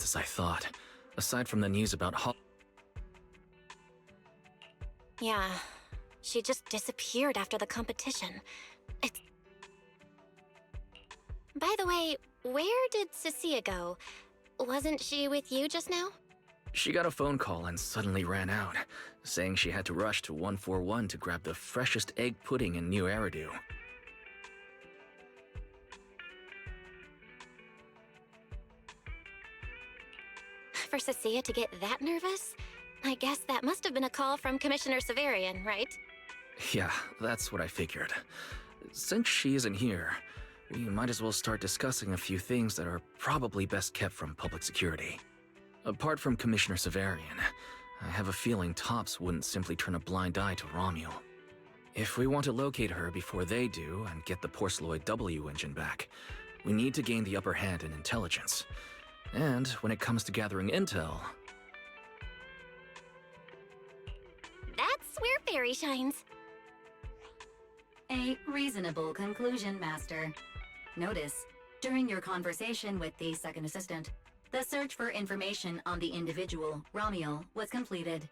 as I thought. Aside from the news about Yeah, she just disappeared after the competition. It's... By the way, where did Cecilia go? Wasn't she with you just now? She got a phone call and suddenly ran out, saying she had to rush to 141 to grab the freshest egg pudding in New Eridu. For Cecilia to get that nervous? I guess that must have been a call from Commissioner Severian, right? Yeah, that's what I figured. Since she isn't here, we might as well start discussing a few things that are probably best kept from public security. Apart from Commissioner Severian, I have a feeling Topps wouldn't simply turn a blind eye to Romuel. If we want to locate her before they do and get the Porceloid W engine back, we need to gain the upper hand in intelligence. And when it comes to gathering intel... That's where Fairy shines. A reasonable conclusion, Master. Notice, during your conversation with the second assistant, the search for information on the individual, Romuel, was completed.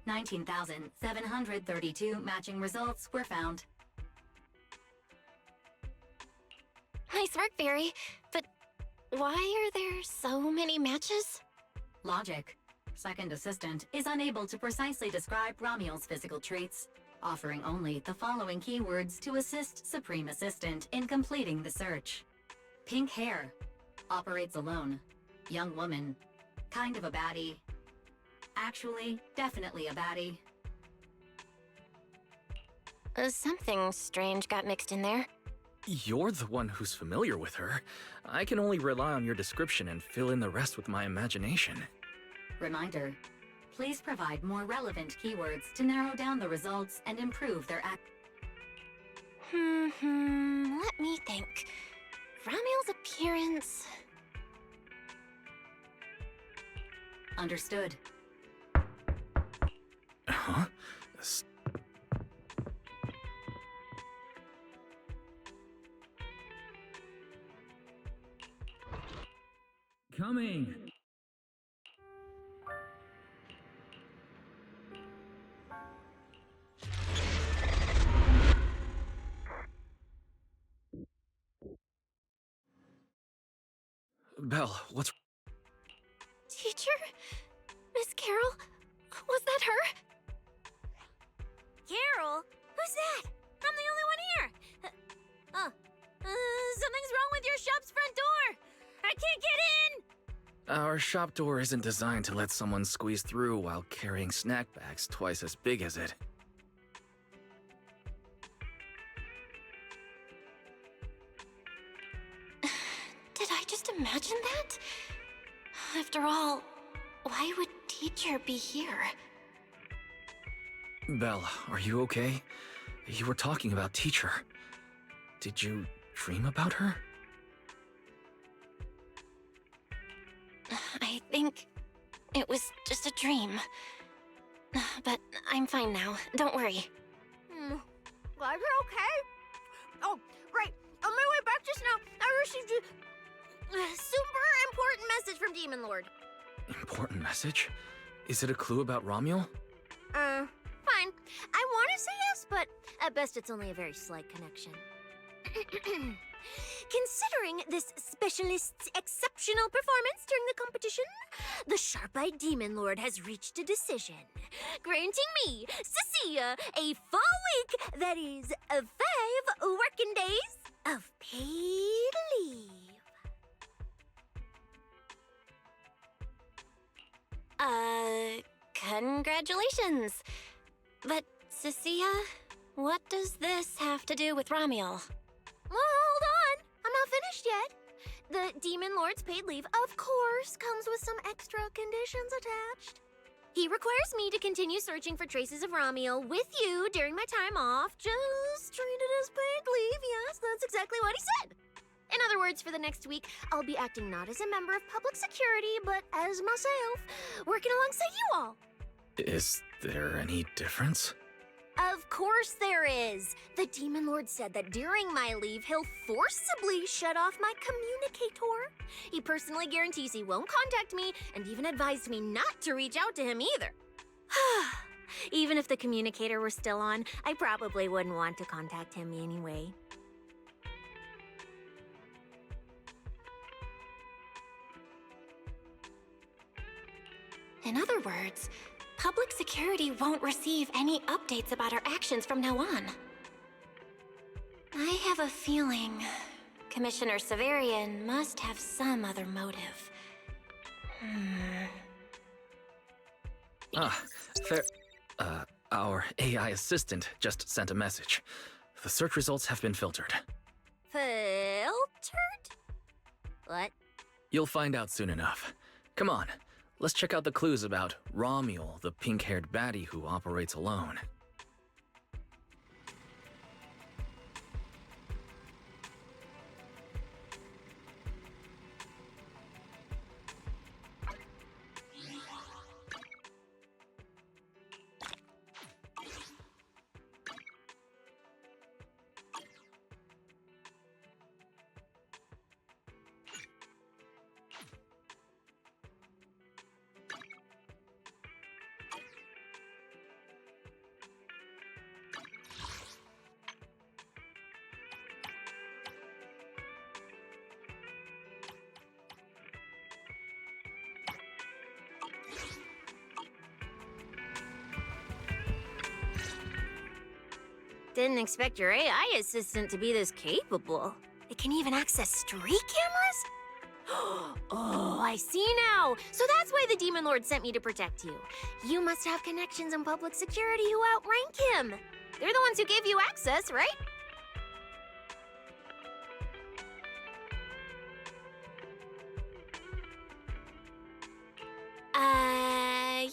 19,732 matching results were found. Nice work, Fairy. But why are there so many matches? Logic. Second assistant is unable to precisely describe Romuel's physical traits, offering only the following keywords to assist Supreme Assistant in completing the search. Pink hair. Operates alone. Young woman. Kind of a baddie. Actually, definitely a baddie. Something strange got mixed in there. You're the one who's familiar with her. I can only rely on your description and fill in the rest with my imagination. Reminder. Please provide more relevant keywords to narrow down the results and improve their Let me think. Romuel's appearance... Understood. Huh? Coming! Belle, what's... Teacher? Miss Carol? Was that her? Carol? Who's that? I'm the only one here. Something's wrong with your shop's front door. I can't get in. Our shop door isn't designed to let someone squeeze through while carrying snack bags twice as big as it. Did I just imagine that? After all, why would Teacher be here? Belle, are you okay? You were talking about Teacher. Did you dream about her? I think it was just a dream. But I'm fine now. Don't worry. Glad you're okay. Oh, right. On my way back just now, I received a super important message from Demon Lord. Important message? Is it a clue about Romuel? Fine. I want to say yes, but at best it's only a very slight connection. Considering this specialist's exceptional performance during the competition, the sharp-eyed Demon Lord has reached a decision, granting me, Cecilia, a full week, that is, 5 working days of paid leave. Congratulations. But, Cecilia, what does this have to do with Romuel? Well, hold on. I'm not finished yet. The Demon Lord's paid leave, of course, comes with some extra conditions attached. He requires me to continue searching for traces of Romuel with you during my time off. Just treat it as paid leave. Yes, that's exactly what he said. In other words, for the next week, I'll be acting not as a member of public security, but as myself, working alongside you all. Is there any difference? Of course there is. The Demon Lord said that during my leave, he'll forcibly shut off my communicator. He personally guarantees he won't contact me and even advised me not to reach out to him either. Even if the communicator were still on, I probably wouldn't want to contact him anyway. In other words, public security won't receive any updates about our actions from now on. I have a feeling Commissioner Severian must have some other motive. Fair. Our AI assistant just sent a message. The search results have been filtered. Filtered? What? You'll find out soon enough. Come on, let's check out the clues about Romuald, the pink-haired baddie who operates alone. Didn't expect your AI assistant to be this capable. It can even access street cameras? Oh, I see now. So that's why the Demon Lord sent me to protect you. You must have connections in public security who outrank him. They're the ones who gave you access, right?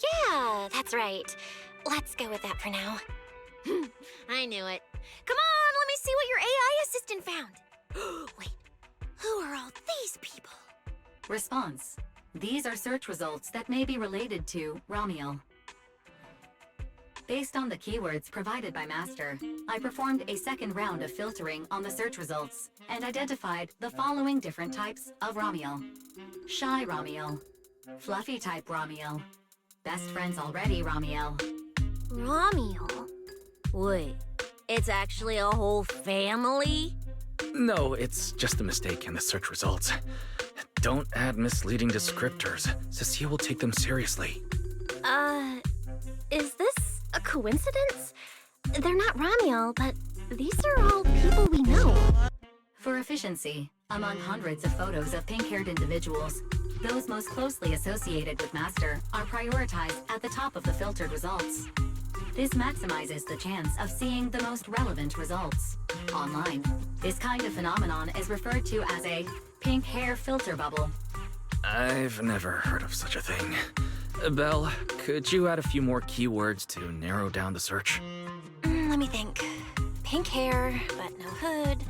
Yeah, that's right. Let's go with that for now. I knew it. Come on, let me see what your AI assistant found. Wait, who are all these people? Response. These are search results that may be related to Romuald. Based on the keywords provided by Master, I performed a second round of filtering on the search results and identified the following different types of Romuald. Shy Romuald, Fluffy type Romuald, Best friends already Romuald. Romuald? Wait, it's actually a whole family? No, it's just a mistake in the search results. Don't add misleading descriptors. Cecilia will take them seriously. Is this a coincidence? They're not Romuald, but these are all people we know. For efficiency, among hundreds of photos of pink-haired individuals, those most closely associated with Master are prioritized at the top of the filtered results. This maximizes the chance of seeing the most relevant results. Online, this kind of phenomenon is referred to as a pink hair filter bubble. I've never heard of such a thing. Belle, could you add a few more keywords to narrow down the search? Let me think. Pink hair, but no hood.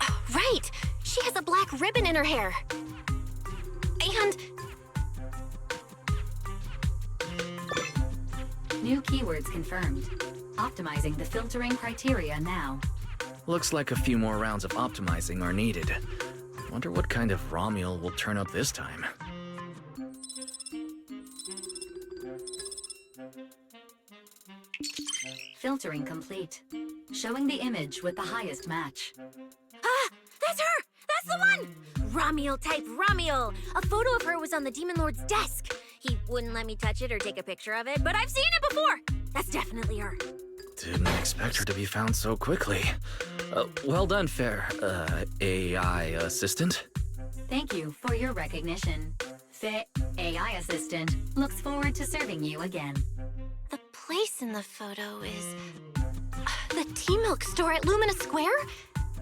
Oh, right! She has a black ribbon in her hair. And... New keywords confirmed. Optimizing the filtering criteria now. Looks like a few more rounds of optimizing are needed. Wonder what kind of Romuald will turn up this time. Filtering complete. Showing the image with the highest match. Ah! That's her! That's the one! Romuald type Romuald! A photo of her was on the Demon Lord's desk. He wouldn't let me touch it or take a picture of it, but I've seen it before! That's definitely her. Didn't expect her to be found so quickly. Well done, fair, AI assistant. Thank you for your recognition. Fit AI Assistant looks forward to serving you again. the place in the photo is... the tea milk store at Lumina Square?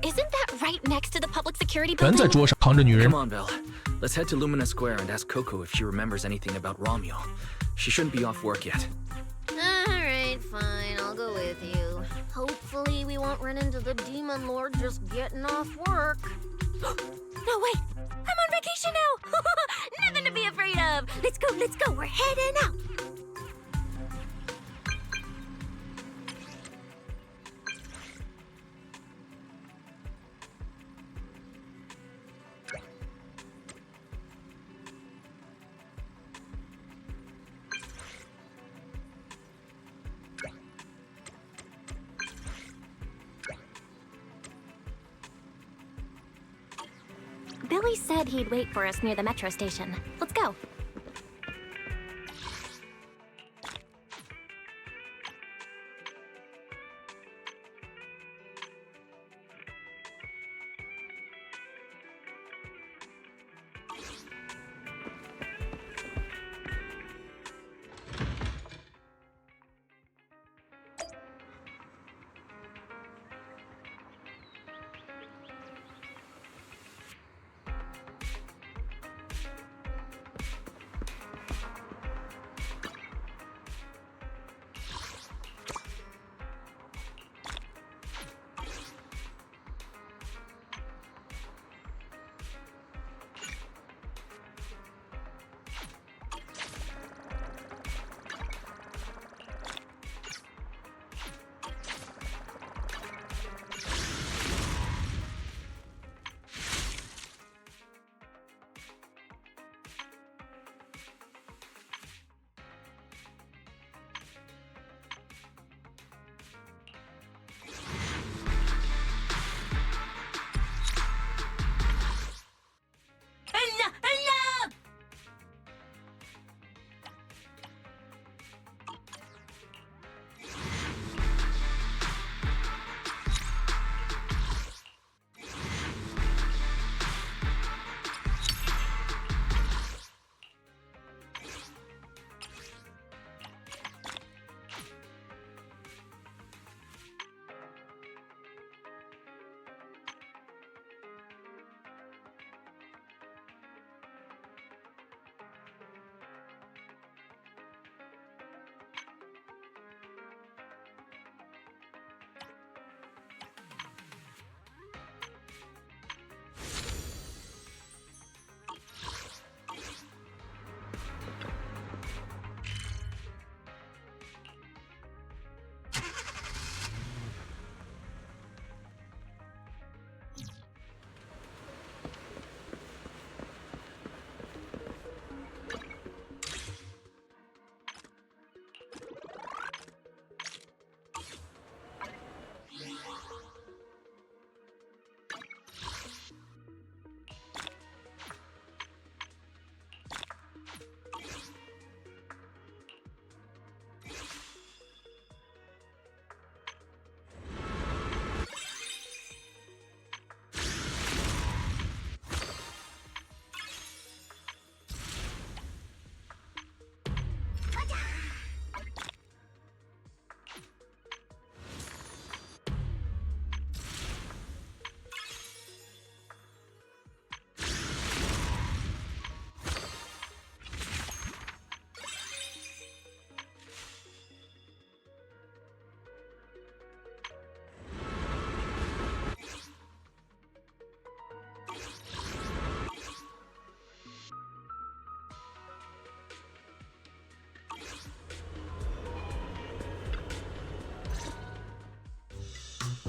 Isn't that right next to the public security 人在 building? 桌上扛着女人 Come on, Belle. Let's head to Lumina Square and ask Coco if she remembers anything about Romuald. She shouldn't be off work yet. Alright, fine, I'll go with you. Hopefully we won't run into the Demon Lord just getting off work. No, wait! I'm on vacation now! Nothing to be afraid of! Let's go, we're heading out! Billy said he'd wait for us near the metro station. Let's go.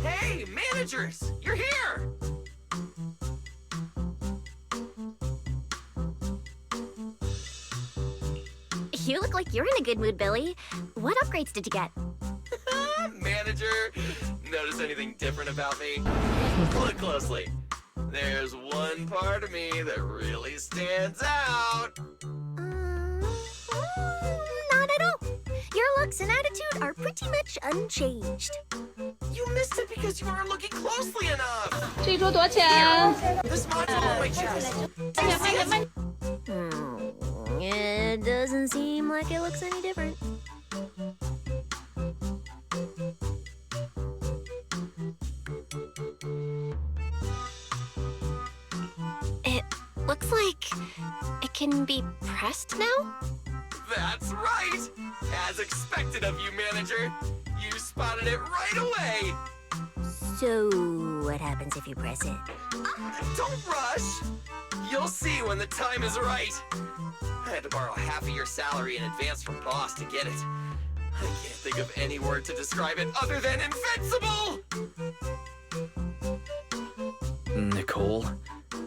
Hey, managers! You're here! You look like you're in a good mood, Billy. What upgrades did you get? Manager, notice anything different about me? Look closely. There's one part of me that really stands out. Not at all. Your looks and attitude are pretty much unchanged. You missed it because you weren't looking closely enough. 这一桌多少钱？ This module on my chest. It doesn't seem like it looks any different. It looks like it can be pressed now? That's right! As expected of you, manager. You spotted it right away. So, what happens if you press it? Don't rush. You'll see when the time is right. I had to borrow half of your salary in advance from boss to get it. I can't think of any word to describe it other than invincible! Nicole,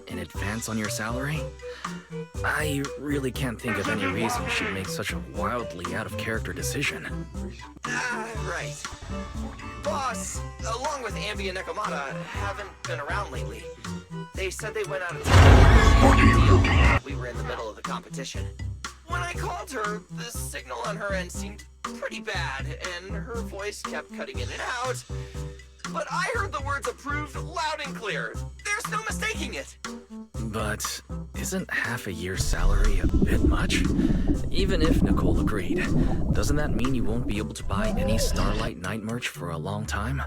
in advance on your salary? I really can't think of any reason she'd make such a wildly out-of-character decision. Right. Boss, along with Ambi and Nekomata, haven't been around lately. They said they went out of town. We were in the middle of the competition. When I called her, the signal on her end seemed pretty bad, and her voice kept cutting in and out. But I heard the words approved loud and clear. There's no mistaking it. But isn't half a year's salary a bit much? Even if Nicole agreed, doesn't that mean you won't be able to buy any Starlight Night merch for a long time?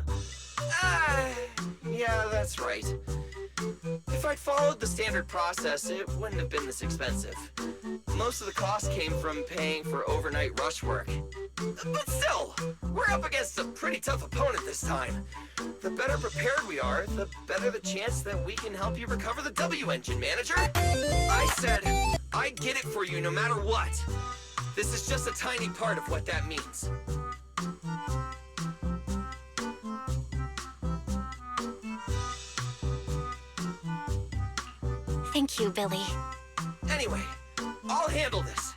Yeah, that's right. If I'd followed the standard process, it wouldn't have been this expensive. Most of the cost came from paying for overnight rush work. But still, we're up against a pretty tough opponent this time. The better prepared we are, the better the chance that we can help you recover the W engine, manager. I said, I'd get it for you no matter what. This is just a tiny part of what that means. Thank you, Billy. Anyway, I'll handle this.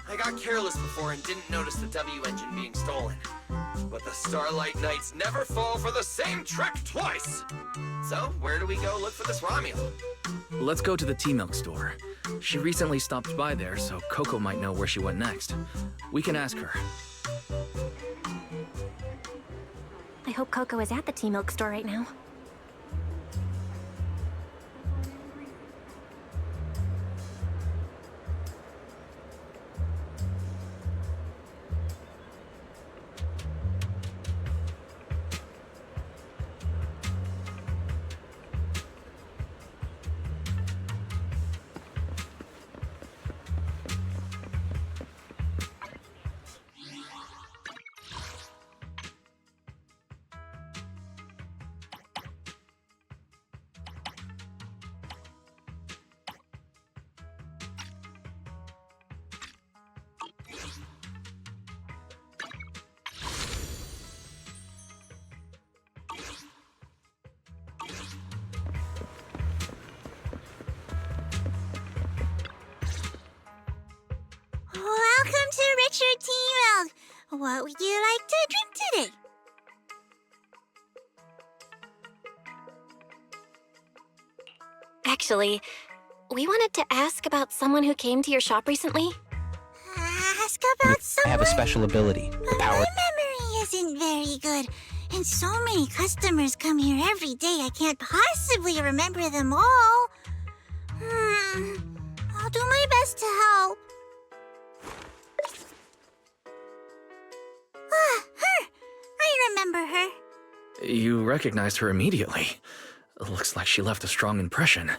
I got careless before and didn't notice the W engine being stolen. But the Starlight Knights never fall for the same trick twice! So, where do we go look for this Romeo? Let's go to the T-Milk store. She recently stopped by there, so Coco might know where she went next. We can ask her. I hope Coco is at the T-Milk store right now. Welcome to Richard T-Milk. What would you like to drink today? Actually, we wanted to ask about someone who came to your shop recently. Ask about someone? I have a special ability. The But power. my memory isn't very good, and so many customers come here every day I can't possibly remember them all. I'll do my best to help. Her! I remember her. You recognized her immediately. Looks like she left a strong impression.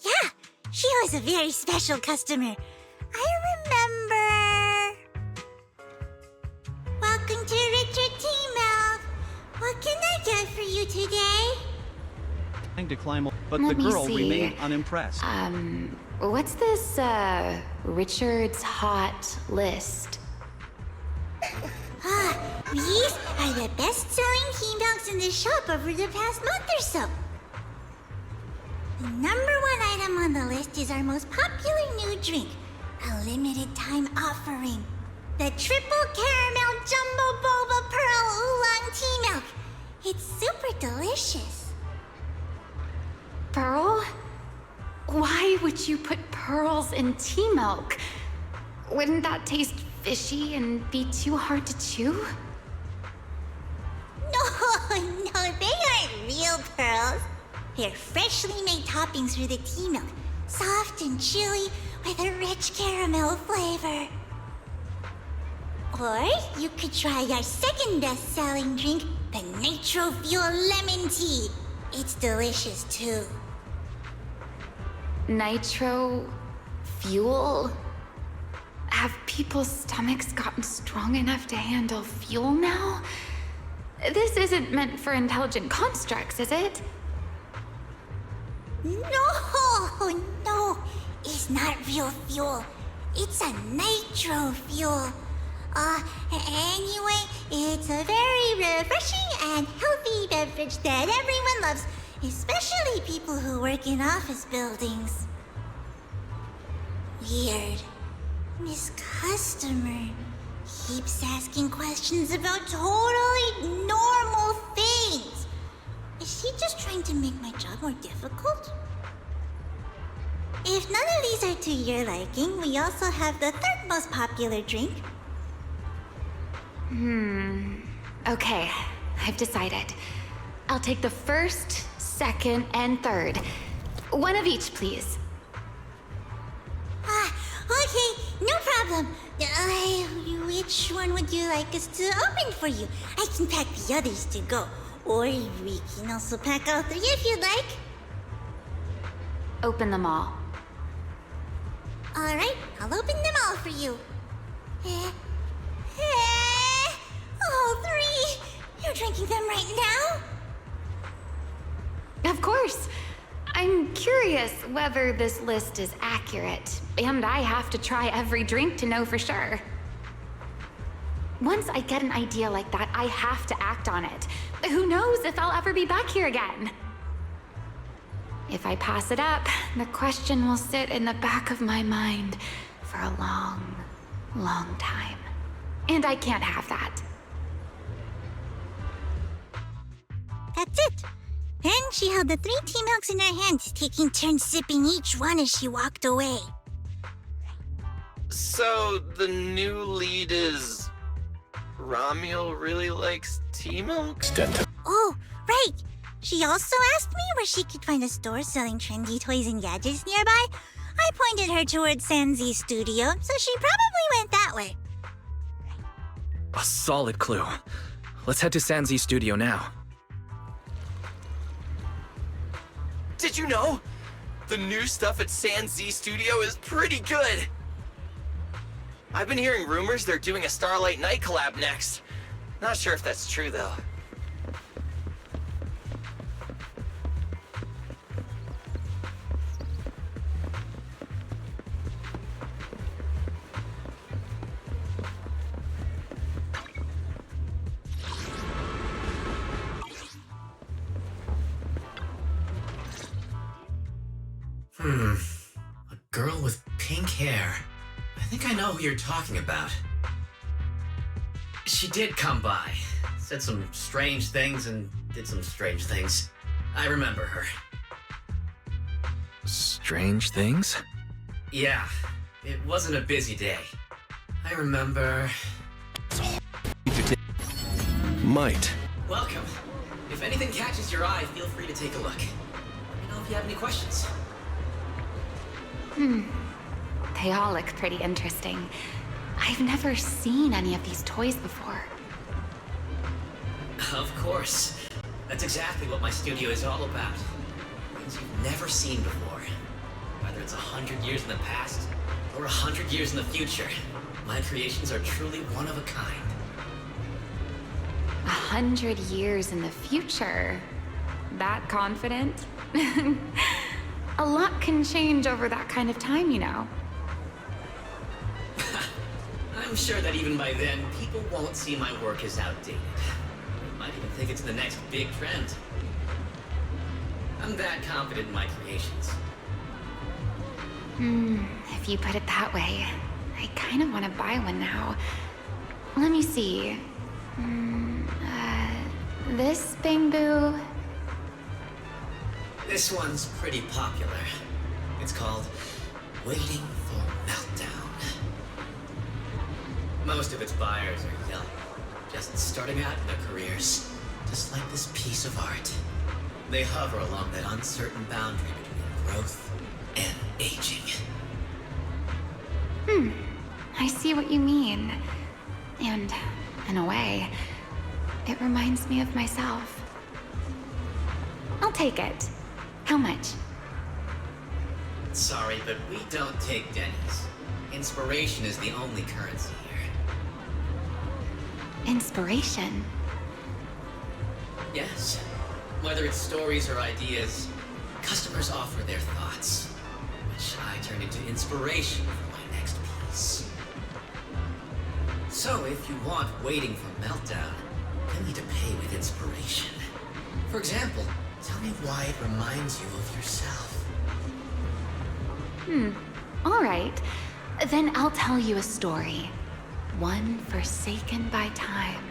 Yeah, she was a very special customer. I remember. Welcome to Richard T-Milk. What can I get for you today? Trying to climb, but Let the me girl see. remained unimpressed. What's this, Richard's hot list? These are the best-selling T-Milks in the shop over the past month or so. The number one item on the list is our most popular new drink, a limited-time offering. The Triple Caramel Jumbo Boba Pearl Oolong T-Milk. It's super delicious. Pearl? Why would you put pearls in tea milk? Wouldn't that taste fishy and be too hard to chew? No, they aren't real pearls. They're freshly made toppings for the tea milk, soft and chewy with a rich caramel flavor. Or you could try our second best-selling drink, the Nitro Fuel Lemon Tea. It's delicious too. Nitro fuel? Have people's stomachs gotten strong enough to handle fuel now? This isn't meant for intelligent constructs, is it? No, it's not real fuel. It's a nitro fuel. Anyway, it's a very refreshing and healthy beverage that everyone loves, especially people who work in office buildings. Weird. This customer keeps asking questions about totally normal things. Is she just trying to make my job more difficult? If none of these are to your liking, we also have the third most popular drink. Okay, I've decided. I'll take the first, second, and third. One of each, please. Okay, no problem. Which one would you like us to open for you? I can pack the others to go. Or we can also pack all three if you'd like. Open them all. Alright, I'll open them all for you. All three! You're drinking them right now? Of course. I'm curious whether this list is accurate, and I have to try every drink to know for sure. Once I get an idea like that, I have to act on it. Who knows if I'll ever be back here again? If I pass it up, the question will sit in the back of my mind for a long, long time. And I can't have that. That's it. Then she held the 3 tea milks in her hands, taking turns sipping each one as she walked away. So, the new lead is... Ramiel really likes tea milk? Oh, right. She also asked me where she could find a store selling trendy toys and gadgets nearby. I pointed her towards Sanzi's studio, so she probably went that way. A solid clue. Let's head to Sanzi's studio now. Did you know? The new stuff at Sanzi Studio is pretty good! I've been hearing rumors they're doing a Starlight Night collab next. Not sure if that's true, though. A girl with pink hair. I think I know who you're talking about. She did come by, said some strange things and did some strange things. I remember her. Strange things? Yeah, it wasn't a busy day. I remember... Might. Welcome. If anything catches your eye, feel free to take a look. Let me know if you have any questions. They all look pretty interesting. I've never seen any of these toys before. Of course. That's exactly what my studio is all about. Things you've never seen before. Whether it's 100 years in the past or 100 years in the future, my creations are truly one of a kind. 100 years in the future? That confident? A lot can change over that kind of time, you know. I'm sure that even by then, people won't see my work as outdated. They might even think it's the next big trend. I'm that confident in my creations. If you put it that way, I kind of want to buy one now. Let me see. This bamboo... This one's pretty popular. It's called Waiting for Meltdown. Most of its buyers are young, just starting out in their careers, just like this piece of art. They hover along that uncertain boundary between growth and aging. I see what you mean. And, in a way, it reminds me of myself. I'll take it. How much? Sorry, but we don't take Denny's. Inspiration is the only currency here. Inspiration? Yes. Whether it's stories or ideas, customers offer their thoughts, which I turn into inspiration for my next piece. So if you want Waiting for Meltdown, you'll need to pay with inspiration. For example, tell me why it reminds you of yourself. All right. Then I'll tell you a story. One forsaken by time.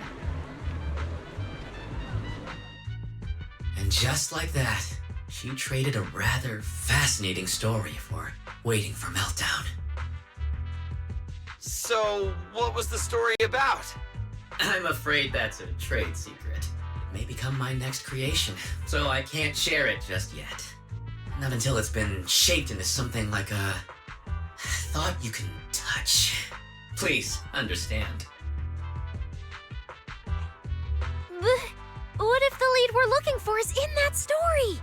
And just like that, she traded a rather fascinating story for waiting for meltdown. So, what was the story about? I'm afraid that's a trade secret. It may become my next creation, so I can't share it just yet. Not until it's been shaped into something like a thought you can touch. Please, understand. What if the lead we're looking for is in that story?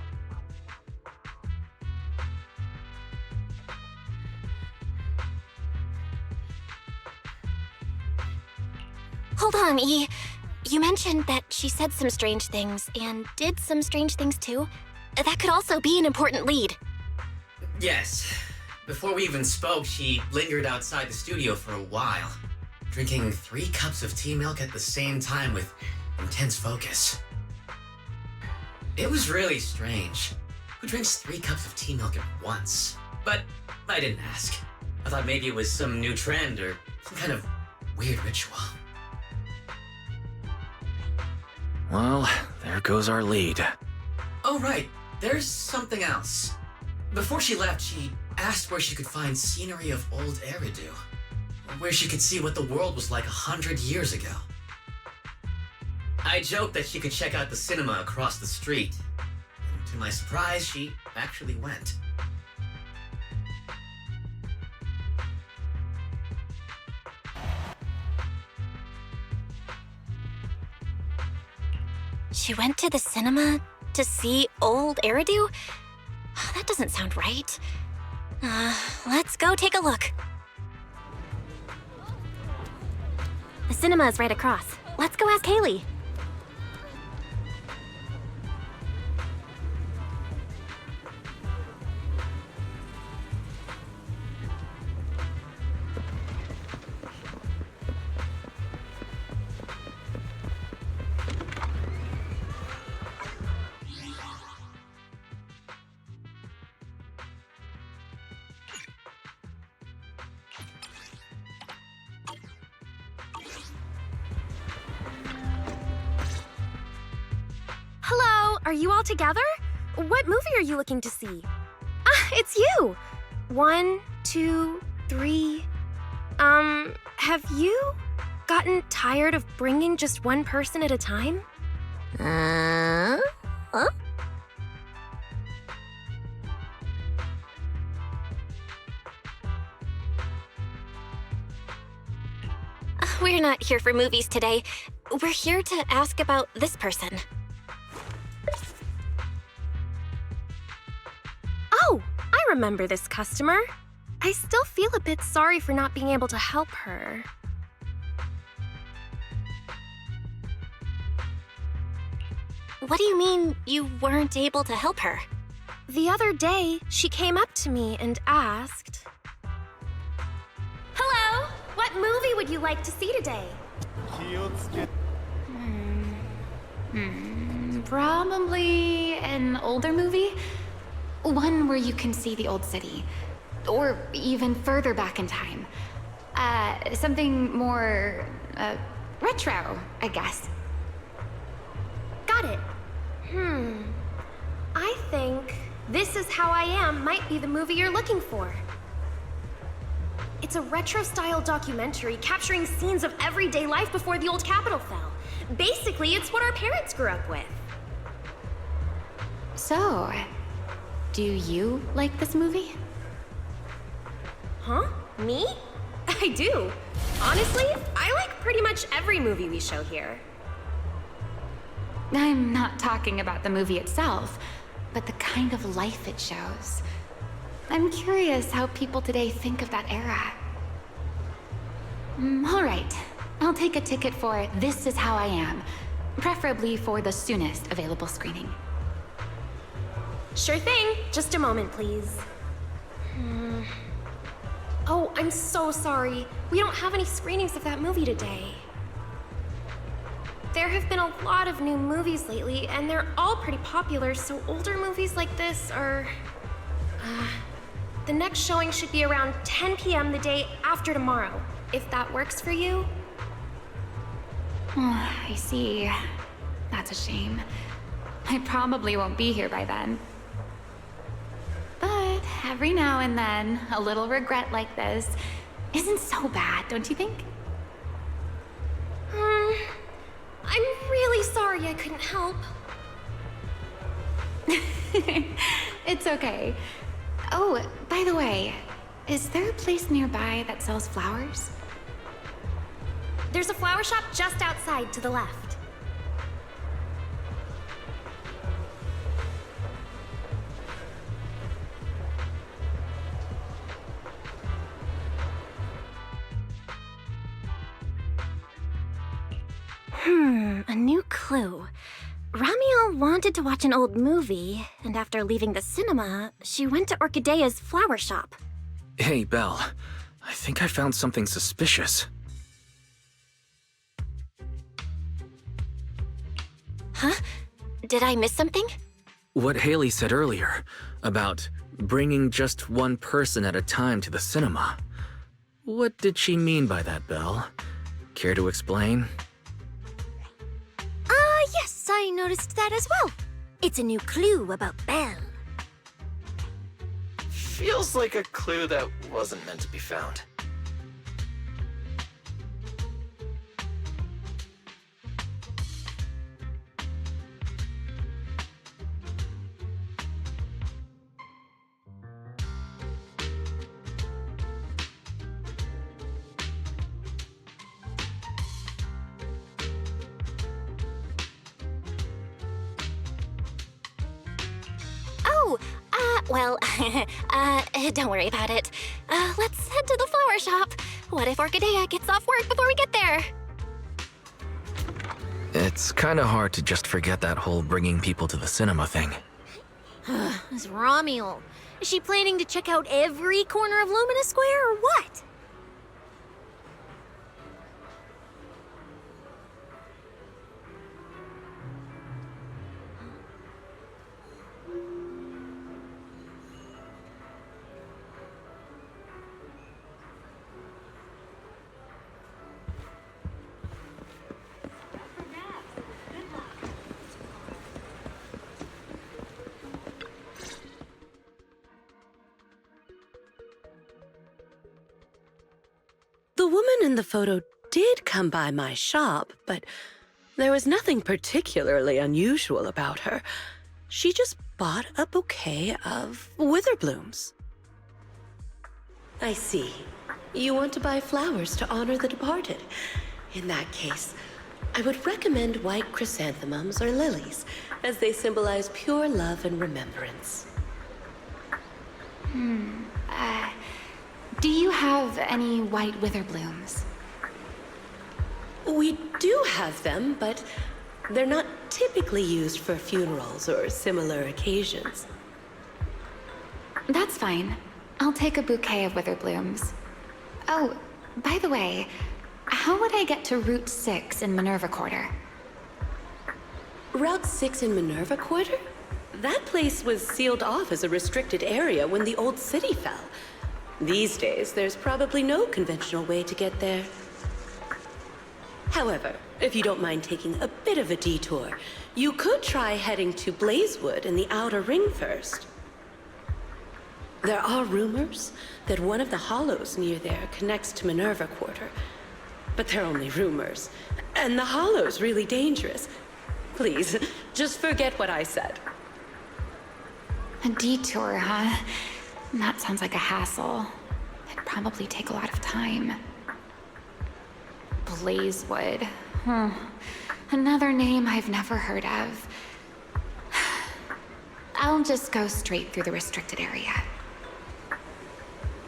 Hold on, E. You mentioned that she said some strange things and did some strange things too. That could also be an important lead. Yes. Before we even spoke, she lingered outside the studio for a while, drinking 3 cups of tea milk at the same time with intense focus. It was really strange. Who drinks 3 cups of tea milk at once? But I didn't ask. I thought maybe it was some new trend or some kind of weird ritual. Well, there goes our lead. Oh, right. There's something else. Before she left, she asked where she could find scenery of old Eridu, where she could see what the world was like 100 years ago. I joked that she could check out the cinema across the street, and to my surprise, she actually went. She went to the cinema to see old Eridu? That doesn't sound right. Let's go take a look. The cinema is right across. Let's go ask Haley. Hello, are you all together? What movie are you looking to see? Ah, it's you! 1, 2, 3. Have you gotten tired of bringing just one person at a time? Huh? We're not here for movies today. We're here to ask about this person. Oh, I remember this customer. I still feel a bit sorry for not being able to help her. What do you mean you weren't able to help her? The other day, she came up to me and asked, "Hello, what movie would you like to see today?" Probably an older movie. One where you can see the old city. Or even further back in time. Something more, retro, I guess. Got it. I think This Is How I Am might be the movie you're looking for. It's a retro-style documentary capturing scenes of everyday life before the old capital fell. Basically, it's what our parents grew up with. So, do you like this movie? Huh? Me? I do. Honestly, I like pretty much every movie we show here. I'm not talking about the movie itself, but the kind of life it shows. I'm curious how people today think of that era. All right, I'll take a ticket for This Is How I Am, preferably for the soonest available screening. Sure thing. Just a moment, please. Oh, I'm so sorry. We don't have any screenings of that movie today. There have been a lot of new movies lately, and they're all pretty popular, so older movies like this are... the next showing should be around 10 p.m. the day after tomorrow, if that works for you. I see. That's a shame. I probably won't be here by then. But Every now and then, a little regret like this isn't so bad, don't you think? I'm really sorry I couldn't help. It's okay. Oh, by the way, is there a place nearby that sells flowers? There's a flower shop just outside to the left. A new clue. Ramiel wanted to watch an old movie, and after leaving the cinema, she went to Orchidea's flower shop. Hey, Belle. I think I found something suspicious. Huh? Did I miss something? What Haley said earlier about bringing just one person at a time to the cinema. What did she mean by that, Belle? Care to explain? Yes, I noticed that as well. It's a new clue about Belle. Feels like a clue that wasn't meant to be found. Well, don't worry about it. Let's head to the flower shop. What if Orchidea gets off work before we get there? It's kinda hard to just forget that whole bringing people to the cinema thing. This Ramiel. Is she planning to check out every corner of Lumina Square or what? The woman in the photo did come by my shop, but there was nothing particularly unusual about her. She just bought a bouquet of witherblooms. I see. You want to buy flowers to honor the departed. In that case, I would recommend white chrysanthemums or lilies, as they symbolize pure love and remembrance. Do you have any white witherblooms? We do have them, but they're not typically used for funerals or similar occasions. That's fine. I'll take a bouquet of witherblooms. Oh, by the way, how would I get to Route 6 in Minerva Quarter? Route 6 in Minerva Quarter? That place was sealed off as a restricted area when the old city fell. These days, there's probably no conventional way to get there. However, if you don't mind taking a bit of a detour, you could try heading to Blazewood in the Outer Ring first. There are rumors that one of the hollows near there connects to Minerva Quarter, but they're only rumors, and the hollow's really dangerous. Please, just forget what I said. A detour, huh? That sounds like a hassle. It'd probably take a lot of time. Blazewood. Another name I've never heard of. I'll just go straight through the restricted area.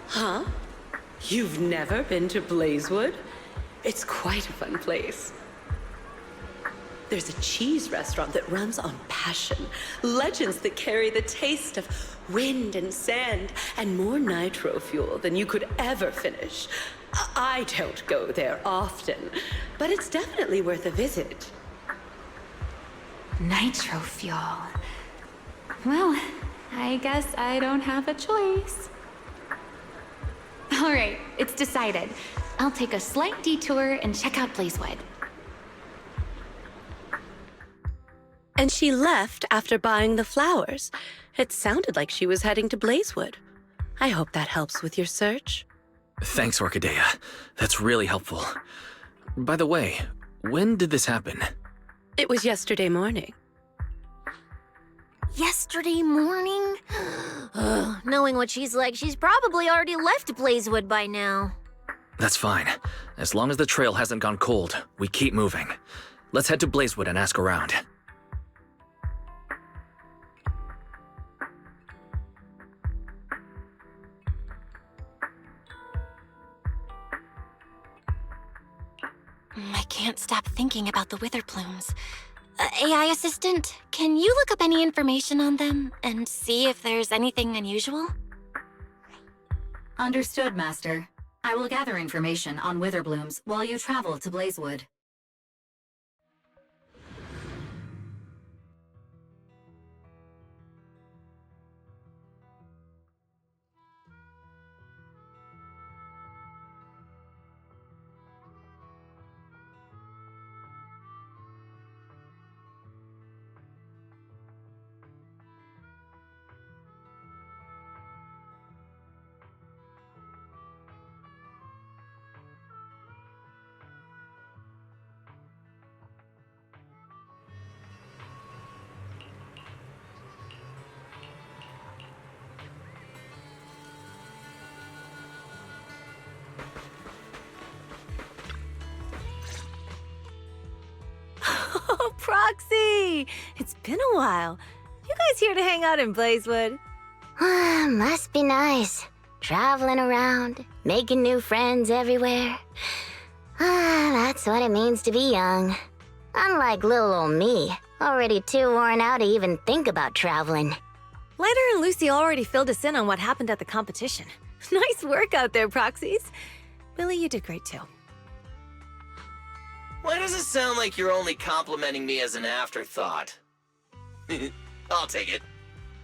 Huh? You've never been to Blazewood? It's quite a fun place. There's a cheese restaurant that runs on passion. Legends that carry the taste of wind and sand and more nitro fuel than you could ever finish. I don't go there often, but it's definitely worth a visit. Nitro fuel. Well, I guess I don't have a choice. All right, it's decided. I'll take a slight detour and check out Blazewood. And she left after buying the flowers. It sounded like she was heading to Blazewood. I hope that helps with your search. Thanks, Orchidea. That's really helpful. By the way, when did this happen? It was yesterday morning. Yesterday morning? Knowing what she's like, she's probably already left Blazewood by now. That's fine. As long as the trail hasn't gone cold, we keep moving. Let's head to Blazewood and ask around. I can't stop thinking about the wither plumes. AI assistant, can you look up any information on them and see if there's anything unusual? Understood, Master. I will gather information on wither blooms while you travel to Blazewood. Oh, Proxy! It's been a while. You guys here to hang out in Blazewood? Must be nice. Traveling around, making new friends everywhere. That's what it means to be young. Unlike little old me, already too worn out to even think about traveling. Lighter and Lucy already filled us in on what happened at the competition. Nice work out there, Proxies. Billy, you did great too. Why does it sound like you're only complimenting me as an afterthought? I'll take it.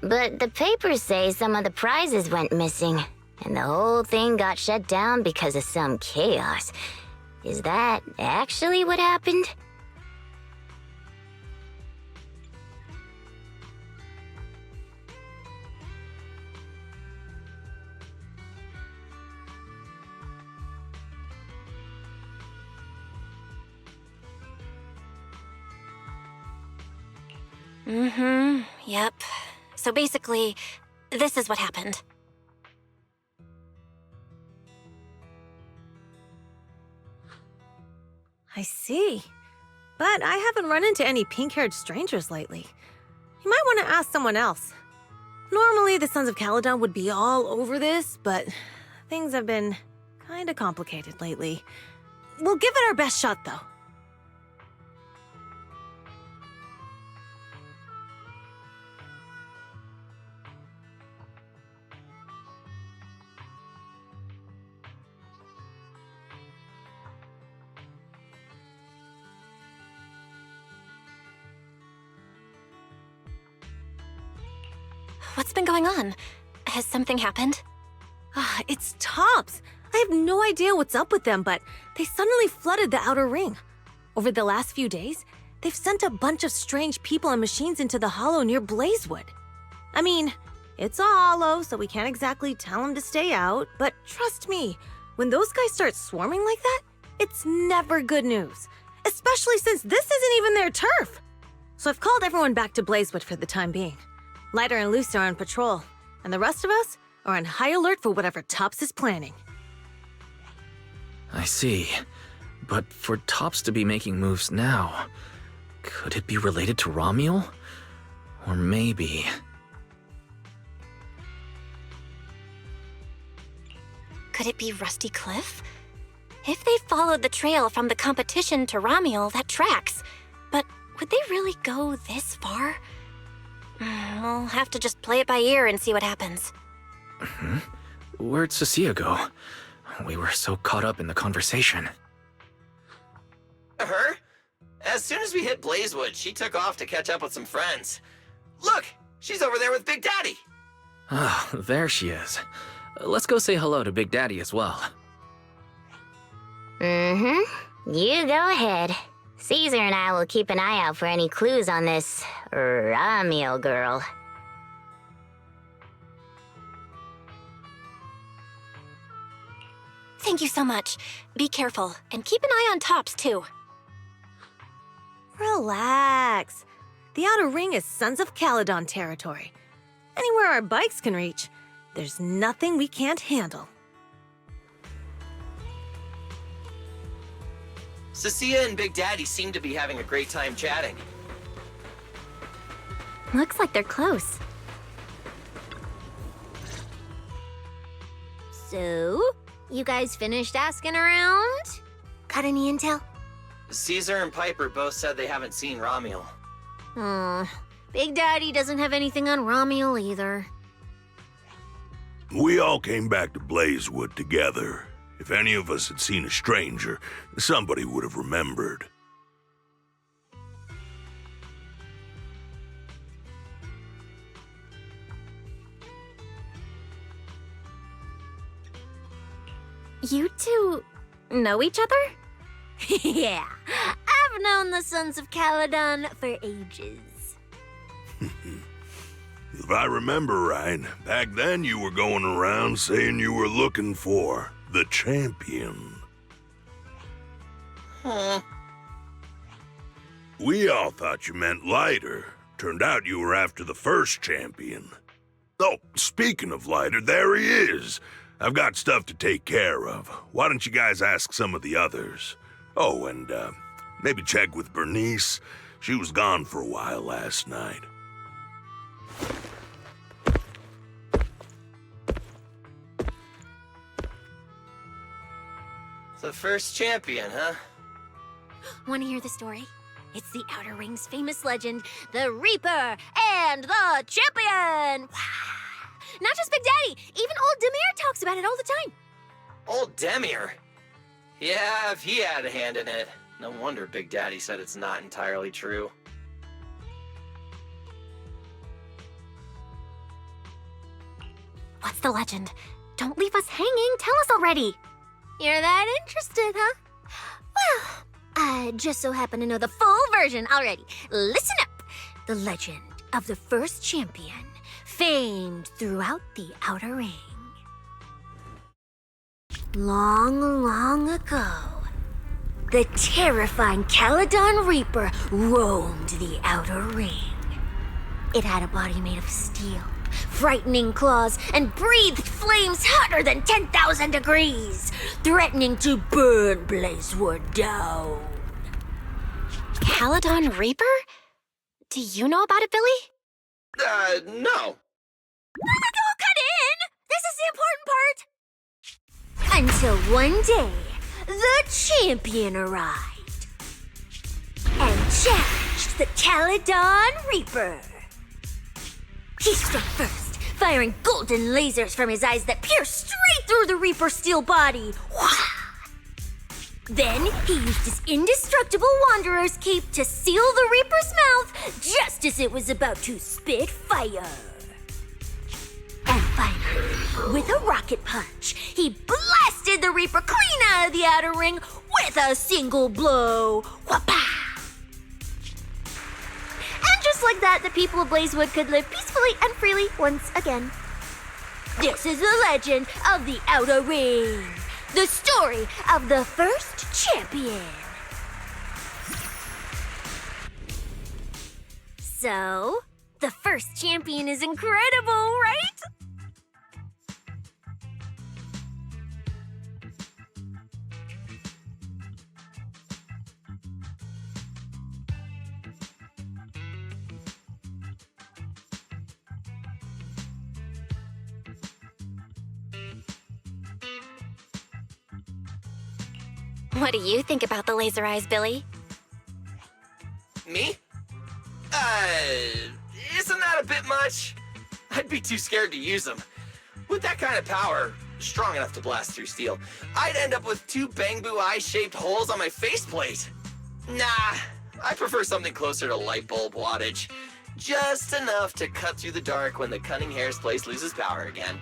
But the papers say some of the prizes went missing, and the whole thing got shut down because of some chaos. Is that actually what happened? Yep. So basically, this is what happened. I see. But I haven't run into any pink-haired strangers lately. You might want to ask someone else. Normally, the Sons of Caledon would be all over this, but things have been kinda complicated lately. We'll give it our best shot, though. What's been going on? Has something happened? It's Tops. I have no idea what's up with them, but they suddenly flooded the outer ring. Over the last few days, they've sent a bunch of strange people and machines into the hollow near Blazewood. I mean, it's a hollow, so we can't exactly tell them to stay out, but trust me, when those guys start swarming like that, it's never good news, especially since this isn't even their turf. So I've called everyone back to Blazewood for the time being. Lighter and Lucy are on patrol, and the rest of us are on high alert for whatever Tops is planning. I see. But for Tops to be making moves now, could it be related to Romuel? Or maybe... Could it be Rusty Cliff? If they followed the trail from the competition to Romuel, that tracks. But would they really go this far? We'll have to just play it by ear and see what happens. Where'd Cecilia go? We were so caught up in the conversation. Her? As soon as we hit Blazewood, she took off to catch up with some friends. Look! She's over there with Big Daddy! Ah, there she is. Let's go say hello to Big Daddy as well. You go ahead. Caesar and I will keep an eye out for any clues on this Romuel girl. Thank you so much. Be careful, and keep an eye on Tops, too. Relax. The Outer Ring is Sons of Caledon territory. Anywhere our bikes can reach, there's nothing we can't handle. Cecilia and Big Daddy seem to be having a great time chatting. Looks like they're close. So, you guys finished asking around? Got any intel? Caesar and Piper both said they haven't seen Romuel. Big Daddy doesn't have anything on Romuel either. We all came back to Blazewood together. If any of us had seen a stranger, somebody would have remembered. You two know each other? Yeah, I've known the Sons of Caledon for ages. If I remember right, back then you were going around saying you were looking for the champion. Huh. We all thought you meant Lighter. Turned out you were after the first champion. Oh, speaking of Lighter, there he is. I've got stuff to take care of. Why don't you guys ask some of the others? Oh, and maybe check with Bernice. She was gone for a while last night. The first champion, huh? Want to hear the story? It's the Outer Ring's famous legend, the Reaper and the Champion! Not just Big Daddy, even old Demir talks about it all the time. Old Demir? Yeah, if he had a hand in it. No wonder Big Daddy said it's not entirely true. What's the legend? Don't leave us hanging. Tell us already. You're that interested, huh? Well, I just so happen to know the full version already. Listen up. The legend of the first champion, famed throughout the Outer Ring. Long, long ago, the terrifying Caledon Reaper roamed the Outer Ring. It had a body made of steel, frightening claws, and breathed flames hotter than 10,000 degrees, threatening to burn Blazewood down. Caledon Reaper? Do you know about it, Billy? No. Don't cut in! This is the important part! Until one day, the champion arrived and challenged the Caledon Reaper. He struck first, firing golden lasers from his eyes that pierced straight through the Reaper's steel body. Then he used his indestructible Wanderer's cape to seal the Reaper's mouth just as it was about to spit fire. And finally, with a rocket punch, he blasted the Reaper clean out of the Outer Ring with a single blow. Whapa! And just like that, the people of Blazewood could live peacefully and freely once again. This is the legend of the Outer Ring. The story of the first champion. So, the first champion is incredible, right? What do you think about the laser eyes, Billy? Me? Isn't that a bit much? I'd be too scared to use them. With that kind of power, strong enough to blast through steel, I'd end up with 2 bamboo eye-shaped holes on my faceplate. Nah, I prefer something closer to light bulb wattage. Just enough to cut through the dark when the cunning hair's place loses power again.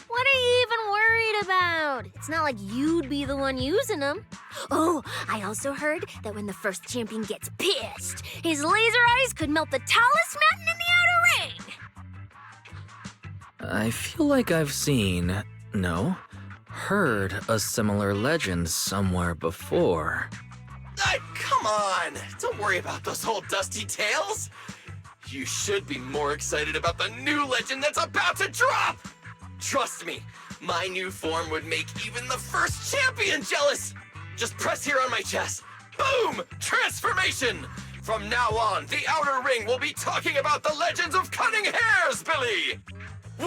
What are you even worried about? It's not like you'd be the one using them. Oh, I also heard that when the first champion gets pissed, his laser eyes could melt the tallest mountain in the Outer Ring. I feel like I've seen, no, heard a similar legend somewhere before. Come on! Don't worry about those old dusty tales! You should be more excited about the new legend that's about to drop! Trust me, my new form would make even the first champion jealous! Just press here on my chest. Boom! Transformation! From now on, the Outer Ring will be talking about the legends of Cunning Hairs, Billy!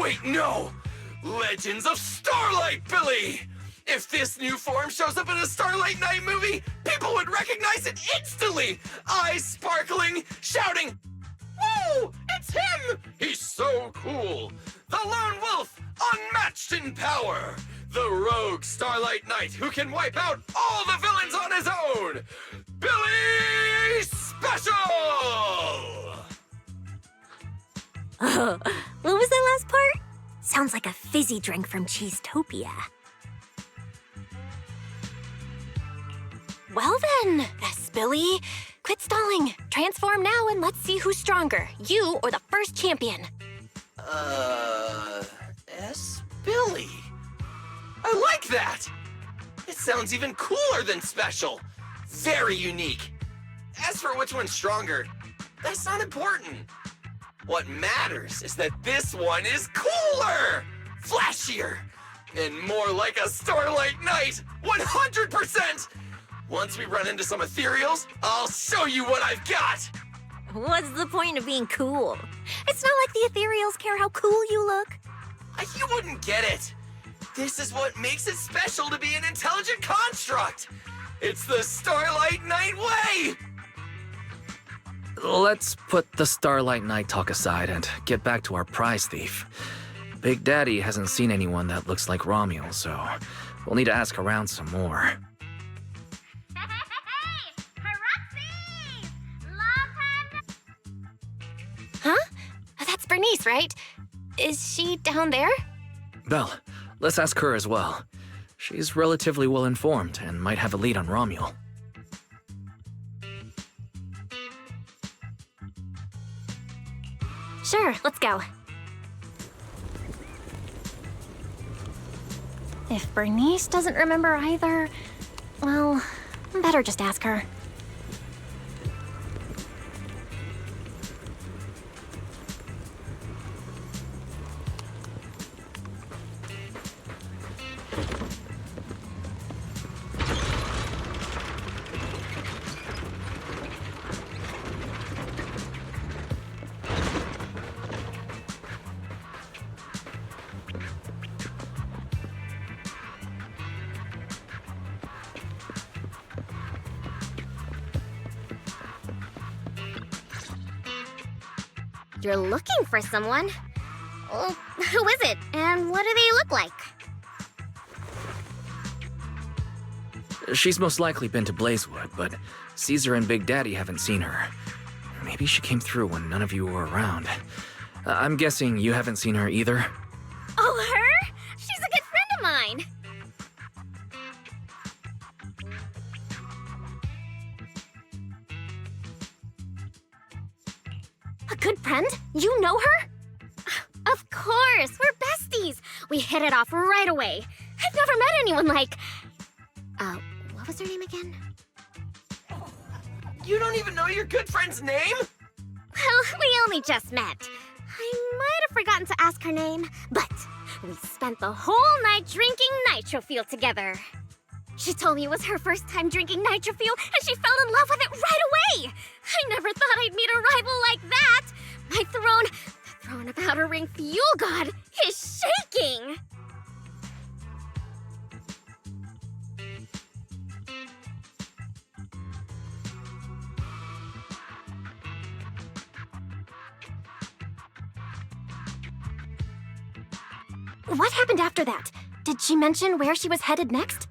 Wait, no! Legends of Starlight, Billy! If this new form shows up in a Starlight Night movie, people would recognize it instantly! Eyes sparkling, shouting, "Whoa! It's him! He's so cool! The Lone Wolf, unmatched in power! The rogue Starlight Knight who can wipe out all the villains on his own! Billy Special!" Oh, what was that last part? Sounds like a fizzy drink from Cheesetopia. Well then, Billy, quit stalling. Transform now and let's see who's stronger, you or the first champion. Billy. I like that! It sounds even cooler than special. Very unique. As for which one's stronger, that's not important. What matters is that this one is cooler, flashier, and more like a Starlight Knight, 100%! Once we run into some ethereals, I'll show you what I've got! What's the point of being cool? It's not like the ethereals care how cool you look. You wouldn't get it. This is what makes it special to be an intelligent construct. It's the Starlight Knight way! Let's put the Starlight Knight talk aside and get back to our prize thief. Big Daddy hasn't seen anyone that looks like Romuald, so we'll need to ask around some more. Huh? That's Bernice, right? Is she down there? Belle, let's ask her as well. She's relatively well informed and might have a lead on Romuald. Sure, let's go. If Bernice doesn't remember either, well, better just ask her. You're looking for someone? Well, who is it, and what do they look like? She's most likely been to Blazewood, but Caesar and Big Daddy haven't seen her. Maybe she came through when none of you were around. I'm guessing you haven't seen her either? Oh, her? She's a good friend of mine. A good friend? You know her? Of course, we're besties. We hit it off right away. I've never met anyone like... what was her name again? You don't even know your good friend's name? Well, we only just met. I might have forgotten to ask her name, but we spent the whole night drinking Nitro Fuel together. She told me it was her first time drinking Nitro Fuel, and she fell in love with it right away! I never thought I'd meet a rival like that! My throne, the throne of Outer Ring Fuel God, is shaking! What happened after that? Did she mention where she was headed next?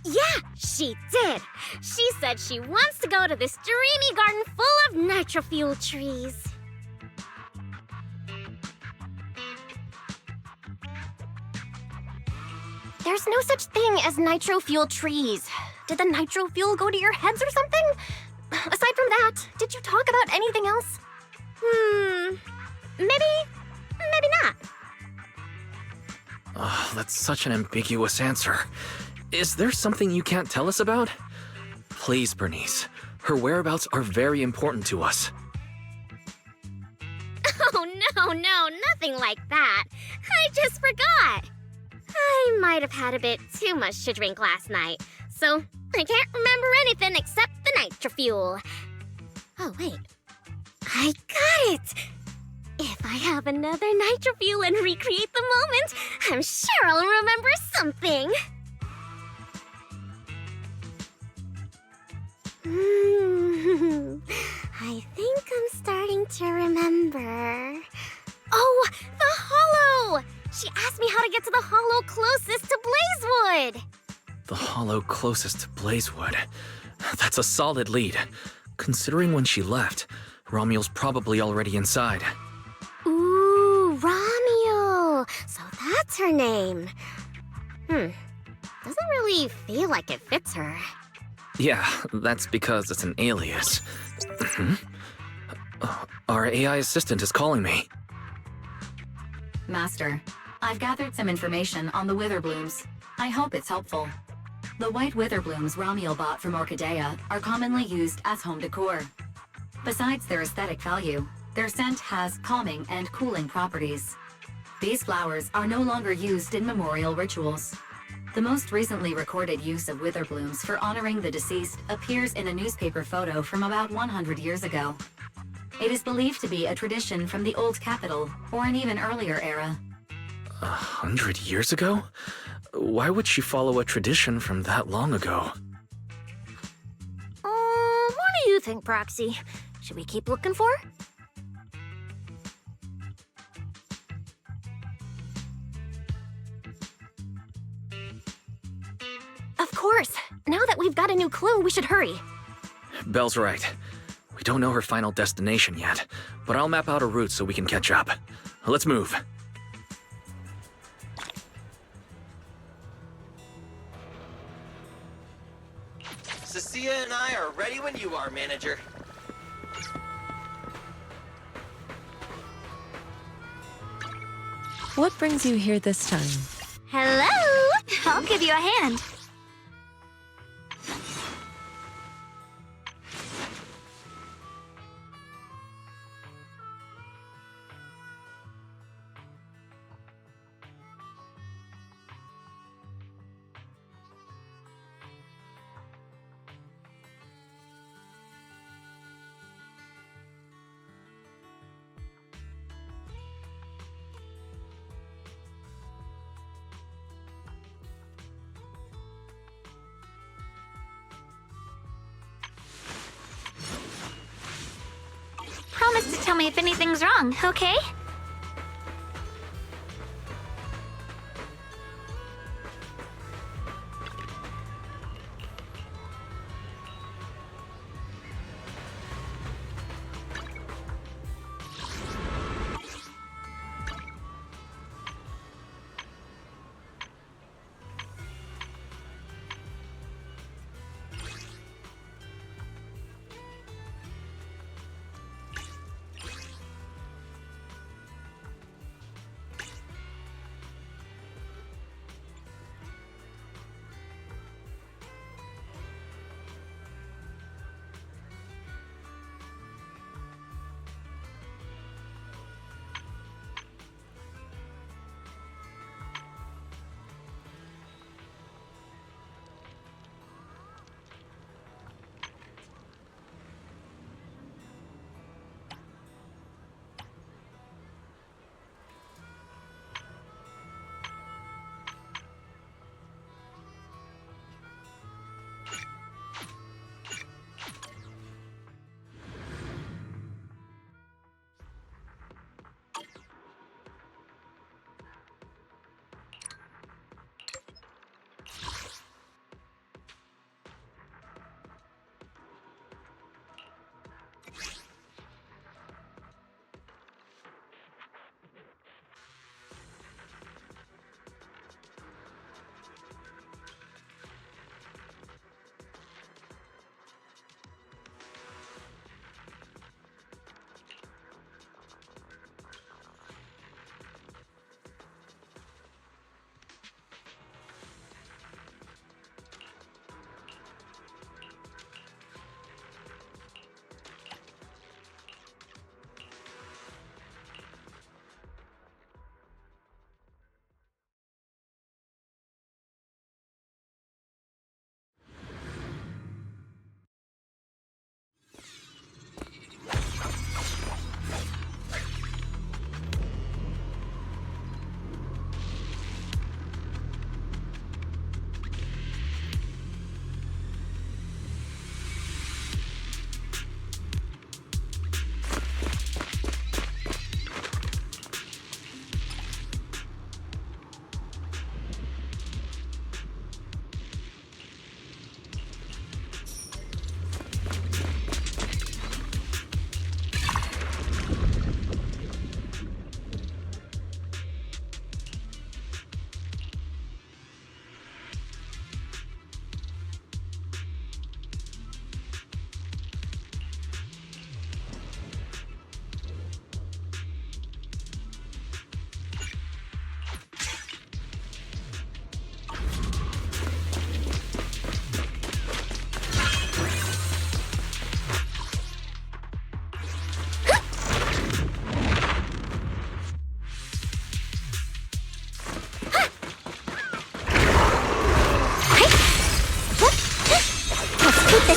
Yeah, she did. She said she wants to go to this dreamy garden full of nitro fuel trees. There's no such thing as nitro fuel trees. Did the nitro fuel go to your heads or something? Aside from that, did you talk about anything else? Maybe not. Oh, that's such an ambiguous answer. Is there something you can't tell us about? Please, Bernice. Her whereabouts are very important to us. Oh, no, nothing like that. I just forgot. I might have had a bit too much to drink last night, so I can't remember anything except the nitrofuel. Oh, wait. I got it! If I have another nitrofuel and recreate the moment, I'm sure I'll remember something. I think I'm starting to remember. Oh, the hollow! She asked me how to get to the hollow closest to Blazewood. The hollow closest to Blazewood. That's a solid lead. Considering when she left, Romual's probably already inside. Ooh, Romual. So that's her name. Doesn't really feel like it fits her. Yeah, that's because it's an alias. Our AI assistant is calling me. Master, I've gathered some information on the Witherblooms. I hope it's helpful. The white Witherblooms Romual bought from Orchidea are commonly used as home decor. Besides their aesthetic value, their scent has calming and cooling properties. These flowers are no longer used in memorial rituals. The most recently recorded use of Witherblooms for honoring the deceased appears in a newspaper photo from about 100 years ago. It is believed to be a tradition from the Old Capital, or an even earlier era. 100 years ago? Why would she follow a tradition from that long ago? What do you think, Proxy? Should we keep looking for her? Of course. Now that we've got a new clue, we should hurry. Belle's right. We don't know her final destination yet, but I'll map out a route so we can catch up. Let's move. Cecilia and I are ready when you are, Manager. What brings you here this time? Hello! I'll give you a hand. Promise to tell me if anything's wrong, okay?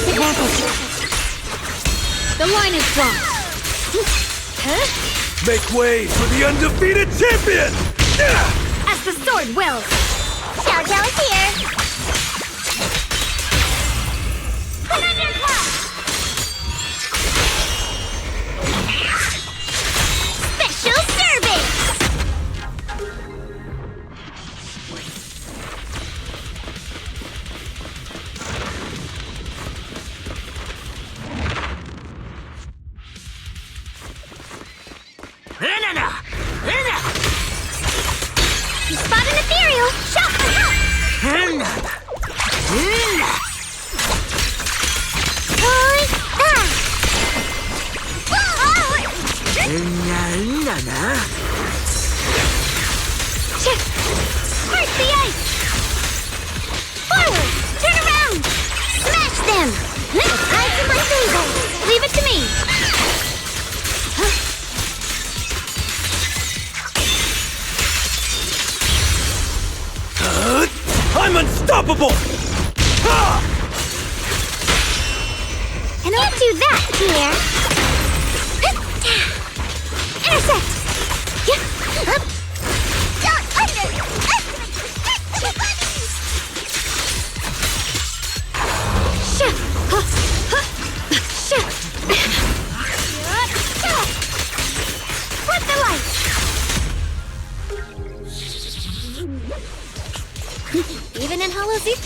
disadvantage. The line is drawn. Huh? Make way for the undefeated champion! As the sword wills. Xiao Xiao is here. Thunderclap! Special service! You spot an ethereal! Shout for help! Break the ice! Forward! Turn around! Smash them! The tide's in my favor! Leave it to me! I'm unstoppable! And I'll do that here! Intercept! Don't underestimate the bunnies! Flip the light! Even in Hollow Zip?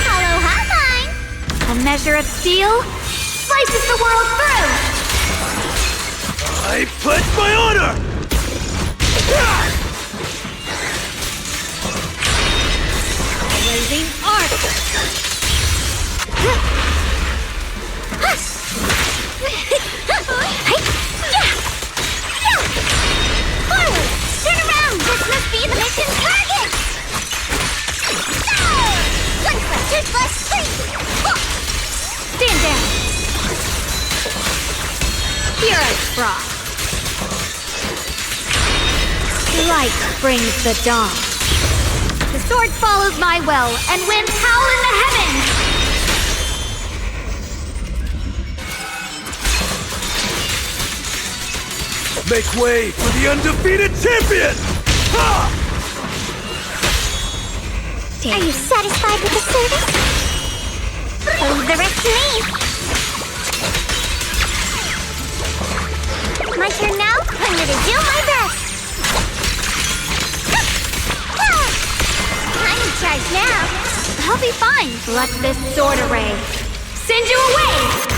Hollow hotline! A measure of steel slices the world through! I pledge my honor! Blazing arc! Forward! Turn around! This must be the mission target! Stand down! Here I frost. Light brings the dawn. The sword follows my will, and winds howl in the heavens! Make way for the undefeated champion! Ha! Are you satisfied with the service? Leave the rest to me! My turn now? I'm gonna do my best! I'm in charge now! I'll be fine! Let this sword array send you away!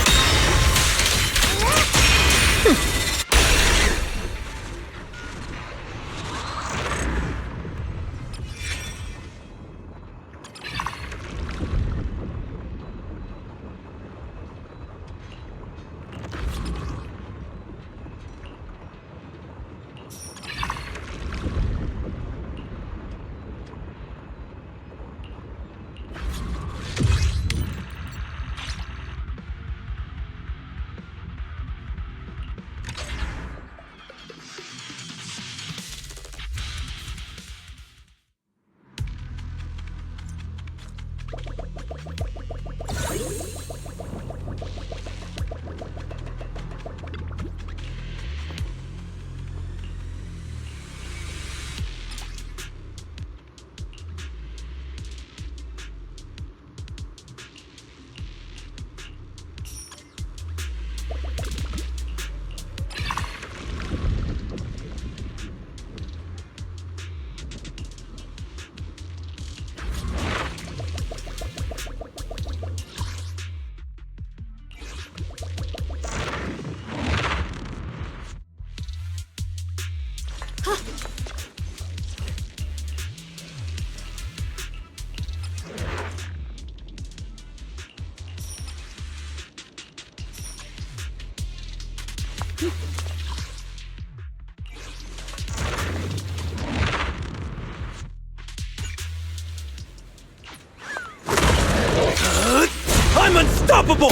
I'm unstoppable!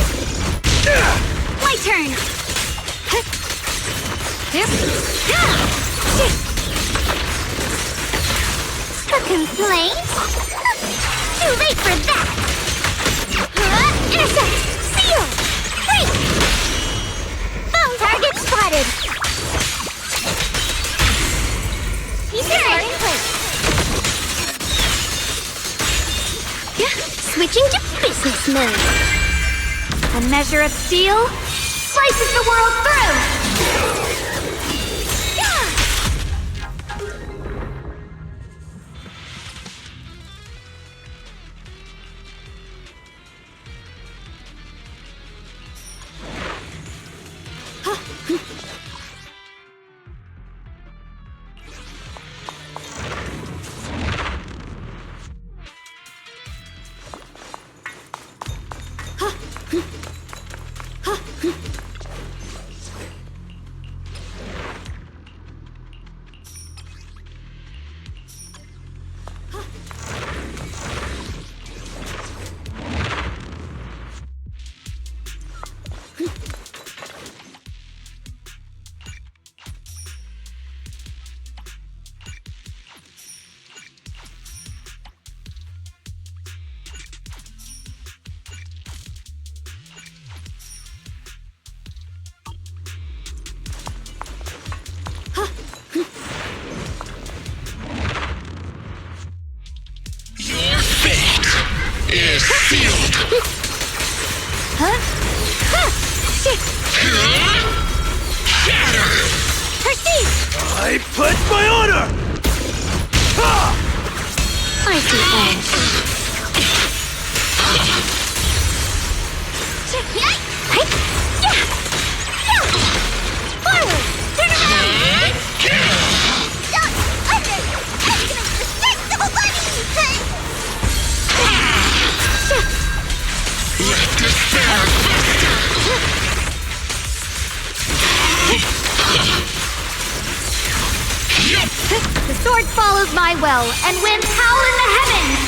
My turn! A complaint? Too late for that! Intercept! Seal! Break! Phone target spotted! Pieces are in place. Switching to business mode. A measure of steel slices the world through! is sealed. Shatter. Proceed. I pledge my honor. I see edge. Forward. Turn around. Duck under. Respectable buddy. Let despair fester. The sword follows my will and wins howl in the heavens.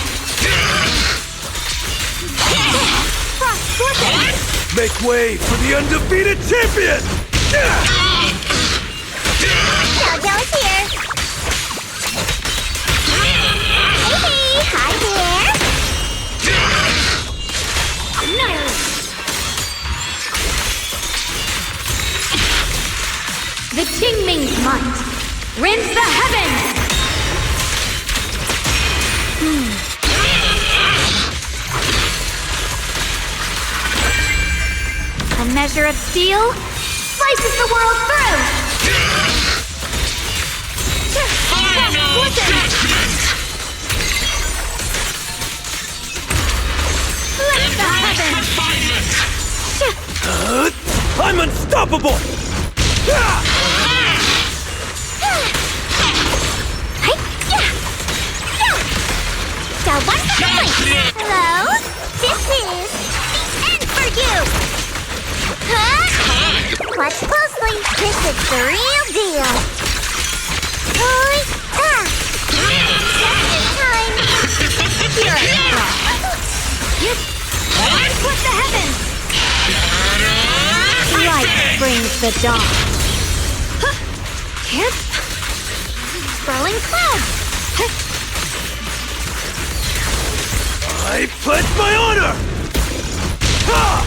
Frost forces. Make way for the undefeated champion. Jojo's here. Hey, hi there. Nice. The Qingming's might rends the heavens. A measure of steel slices the world through. Final judgment. Lift the heavens. I'm unstoppable. Hello? This is the end for you! Watch closely. This is the real deal. Just in time. You're with the heavens. Light brings the dawn. Swirling clouds. I pledge my honor!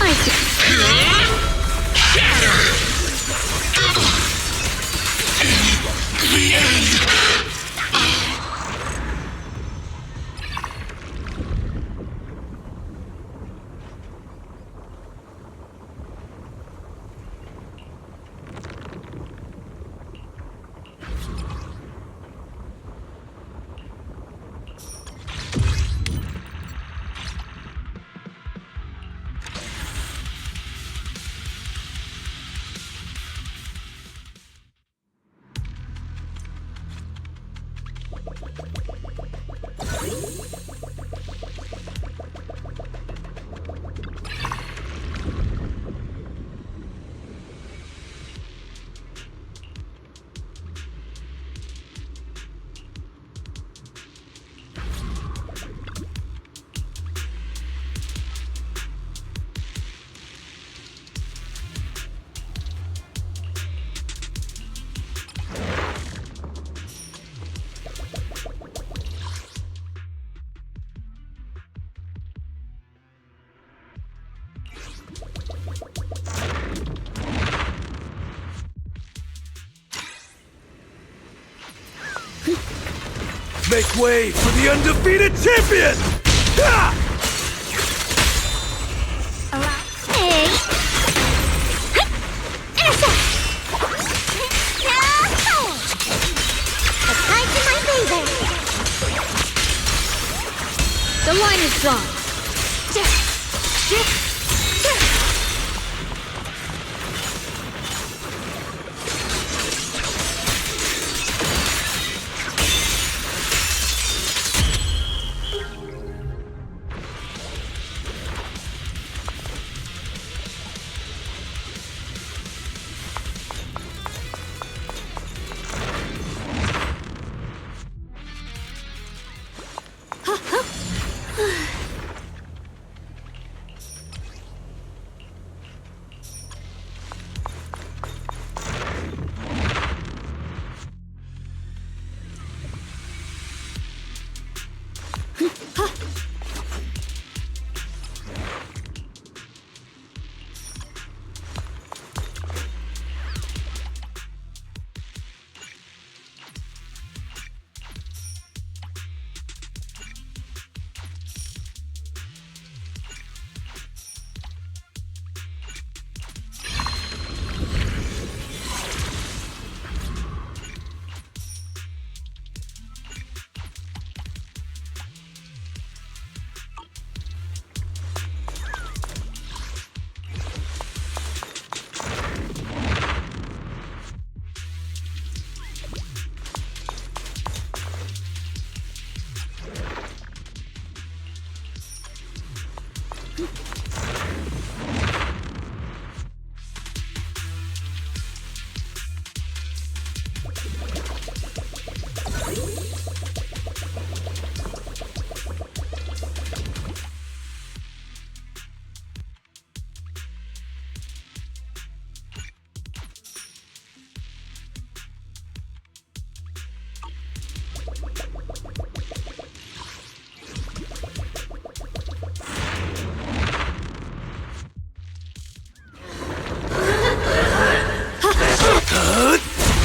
I see. Shatter! The end! Make way for the undefeated champion! Ha! Hey! Intercept! The tide's in my favor. The line is drawn.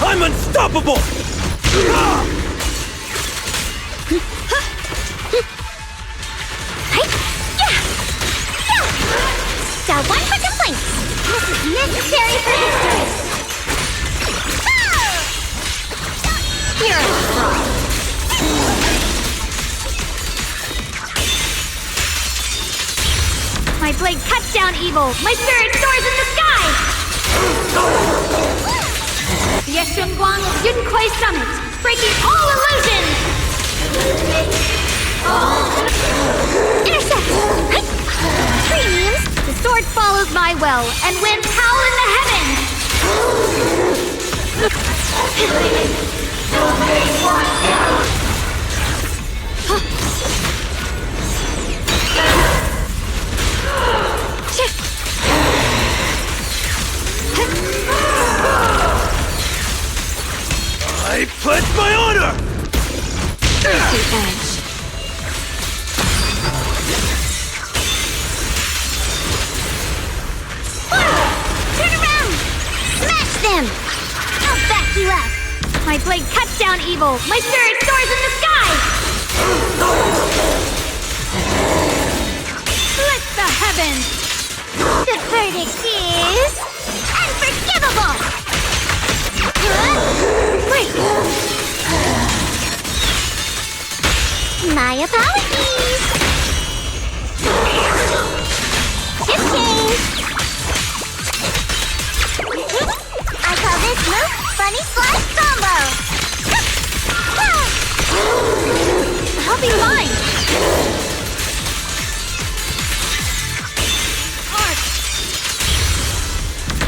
I'm unstoppable! Got one for complaints. This is necessary for history. You're a fraud. My blade cuts down evil. My spirit soars in the sky. The Yeshunguang of Yunquai Summit, breaking all illusions. Intercept. Premiums. The sword follows my will and winds howl in the heavens. I pledge my honor! The edge. Turn around! Smash them! I'll back you up! My blade cuts down evil. My spirit soars in the sky. Split the heavens. The verdict is... unforgivable! Wait! My apologies! Chip change! I call this move Funny Slice Combo! I'll be fine. Arch.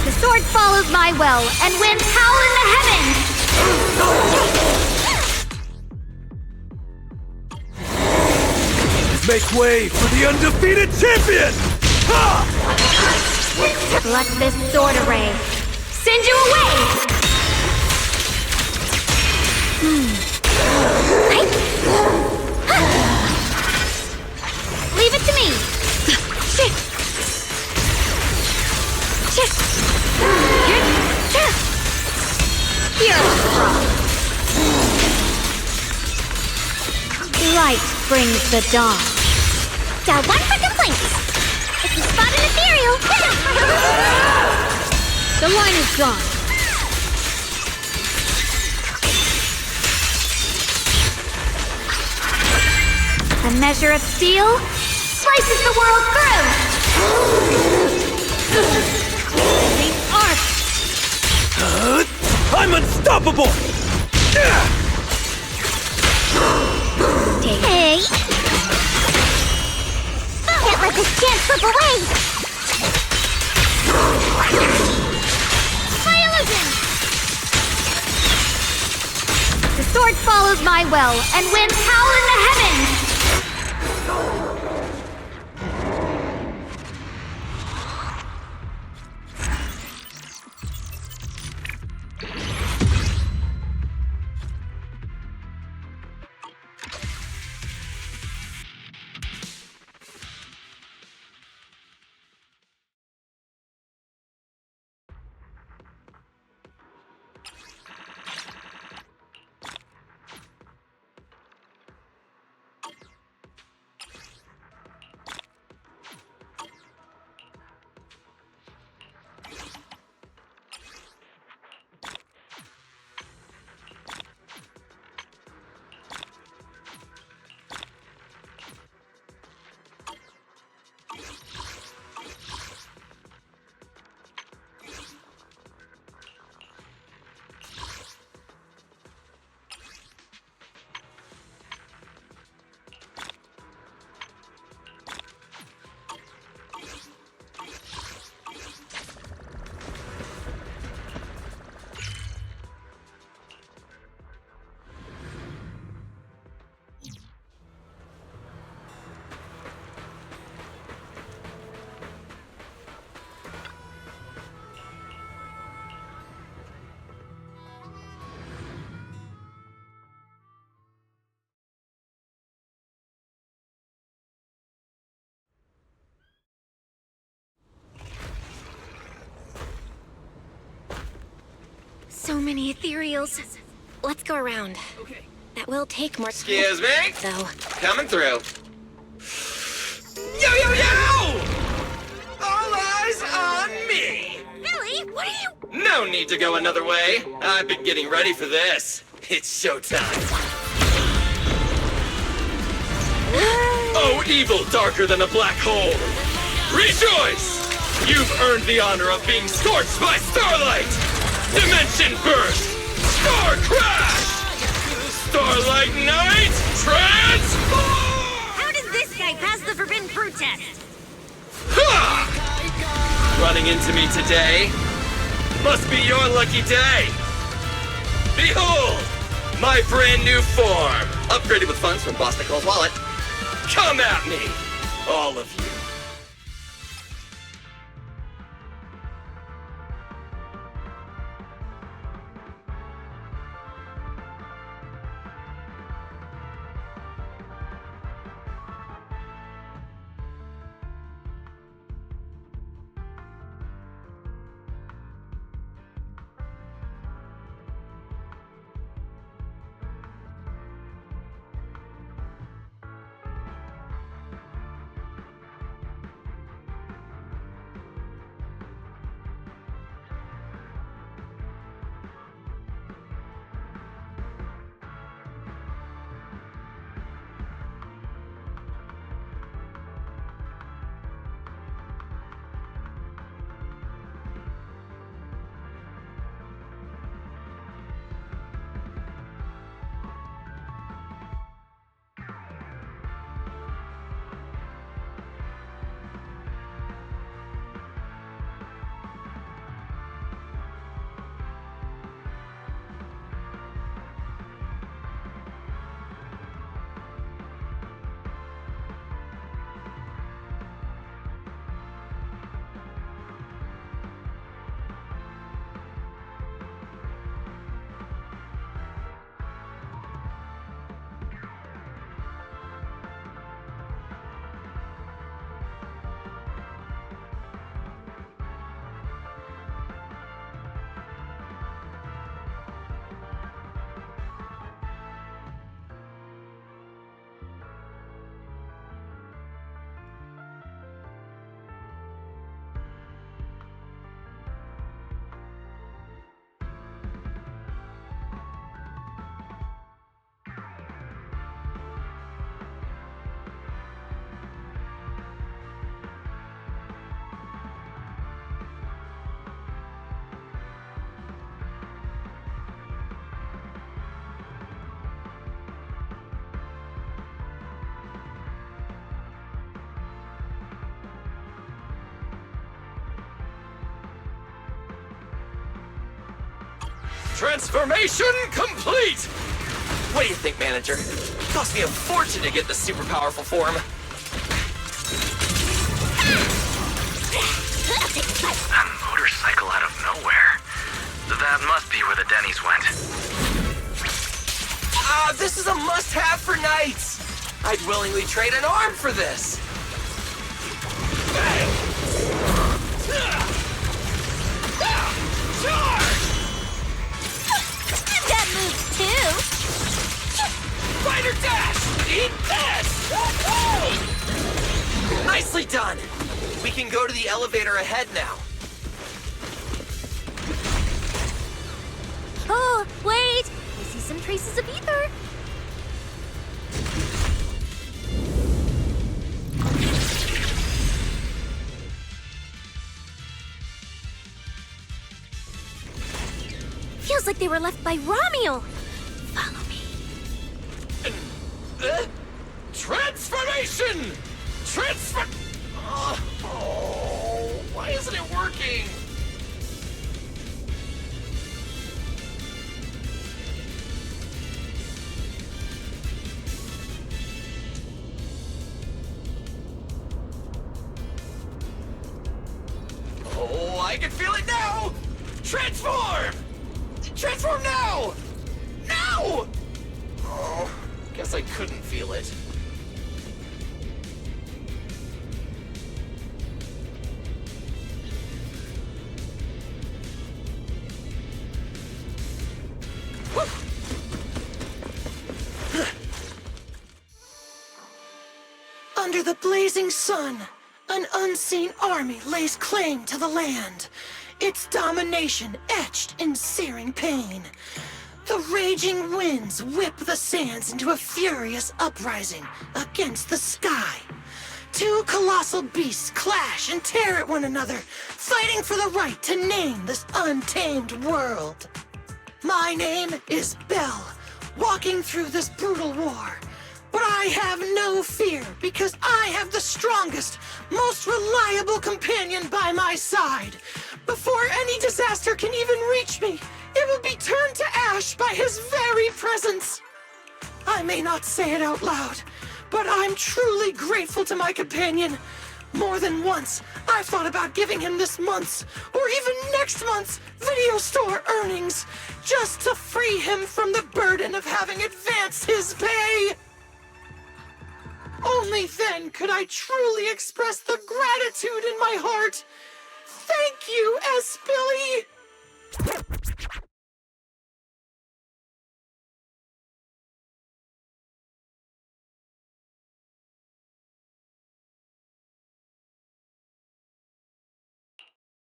The sword follows my will and winds howl in the heavens. Make way for the undefeated champion! Ha! Let this sword array send you away. Leave it to me. You're a fraud. brings the dawn. One for complaints. If you spot an ethereal, hit him! The line is drawn. A measure of steel slices the world through. The arc. I'm unstoppable! Hey! Can't let this chance slip away! My illusion! The sword follows my will and wins power in the heavens! So many ethereals. Let's go around. Okay. That will take more time. Excuse me? Though. Coming through. Yo, yo, yo! All eyes on me! Billy, what are you... No need to go another way. I've been getting ready for this. It's showtime. Oh, evil darker than a black hole! Rejoice! You've earned the honor of being scorched by starlight! Dimension burst! Star crash! Starlight night! Transform! How did this guy pass the forbidden fruit test? Ha! Running into me today must be your lucky day. Behold, my brand new form, upgraded with funds from Boss Nicole's wallet. Come at me, all of you. Transformation complete! What do you think, Manager? It cost me a fortune to get the super powerful form. A motorcycle out of nowhere. That must be where the Denny's went. This is a must-have for Knights! I'd willingly trade an arm for this! Charge! That moves too! Fighter dash! Eat this! Nicely done! We can go to the elevator ahead now. Oh, wait! I see some traces of ether. Feels like they were left by Romeo. Follow me. Transformation! Why isn't it working? Oh, I can feel it now! Transform! Transform now! Now! Oh, guess I couldn't feel it. Under the blazing sun, an unseen army lays claim to the land, its domination etched in searing pain. The raging winds whip the sands into a furious uprising against the sky. Two colossal beasts clash and tear at one another, fighting for the right to name this untamed world. My name is Belle, walking through this brutal war. But I have no fear, because I have the strongest, most reliable companion by my side. Before any disaster can even reach me, it will be turned to ash by his very presence. I may not say it out loud, but I'm truly grateful to my companion. More than once, I've thought about giving him this month's, or even next month's, video store earnings, just to free him from the burden of having advanced his pay. Only then could I truly express the gratitude in my heart. Thank you, S. Billy!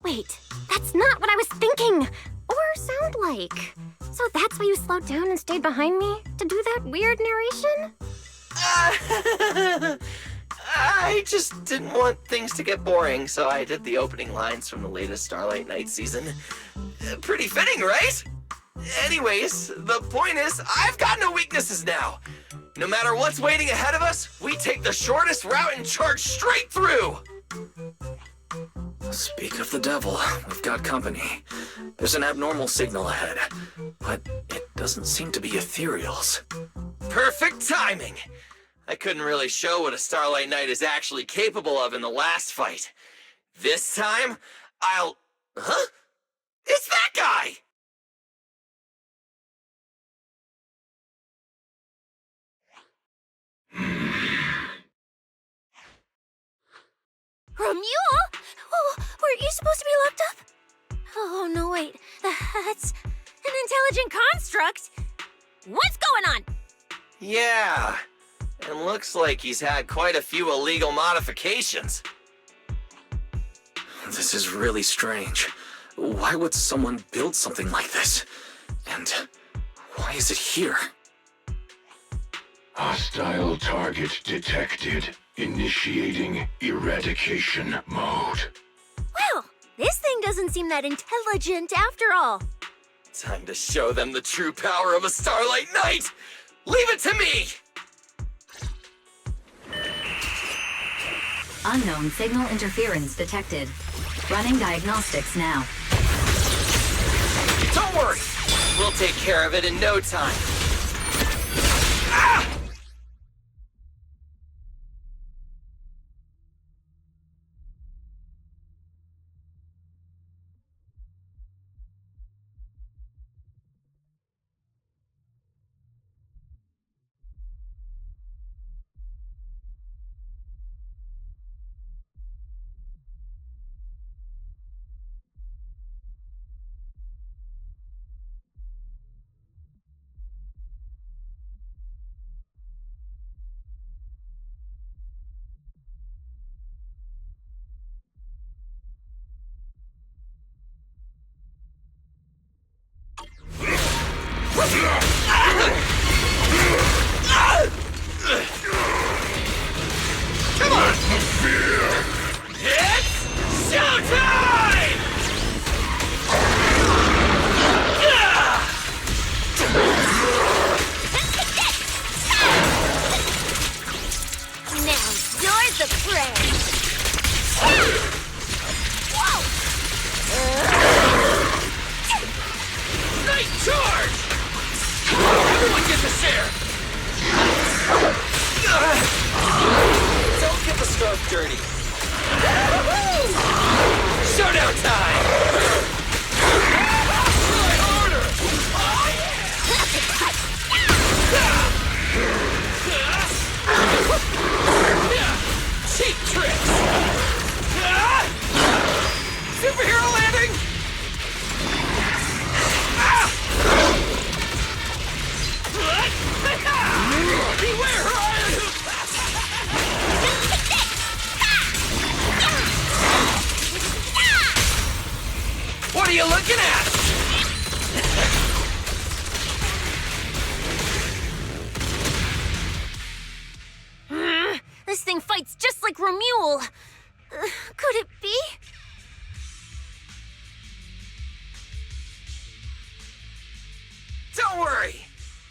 Wait, that's not what I was thinking! Or sound like. So that's why you slowed down and stayed behind me? To do that weird narration? I just didn't want things to get boring, so I did the opening lines from the latest Starlight Night season. Pretty fitting, right? Anyways, the point is, I've got no weaknesses now. No matter what's waiting ahead of us, we take the shortest route and charge straight through! Speak of the devil, we've got company. There's an abnormal signal ahead, but it doesn't seem to be ethereals. Perfect timing! I couldn't really show what a Starlight Knight is actually capable of in the last fight. This time, Huh? It's that guy! Romuald? Oh, weren't you supposed to be locked up? Oh, no, wait. That's an intelligent construct. What's going on? Yeah, and looks like he's had quite a few illegal modifications. This is really strange. Why would someone build something like this? And why is it here? Hostile target detected. Initiating eradication mode. Well, this thing doesn't seem that intelligent after all. Time to show them the true power of a Starlight Knight! Leave it to me! Unknown signal interference detected. Running diagnostics now. Don't worry! take care of it in no time. Ah! Come on! It's showtime! Now you're the prey. Whoa! Night charge! Everyone gets a share! Don't get the stroke dirty. Showdown time! Try harder! Oh, yeah! Cheap tricks! Superhero landing! Beware her iron hoop! What are you looking at? This thing fights just like Romule. Could it be? Don't worry!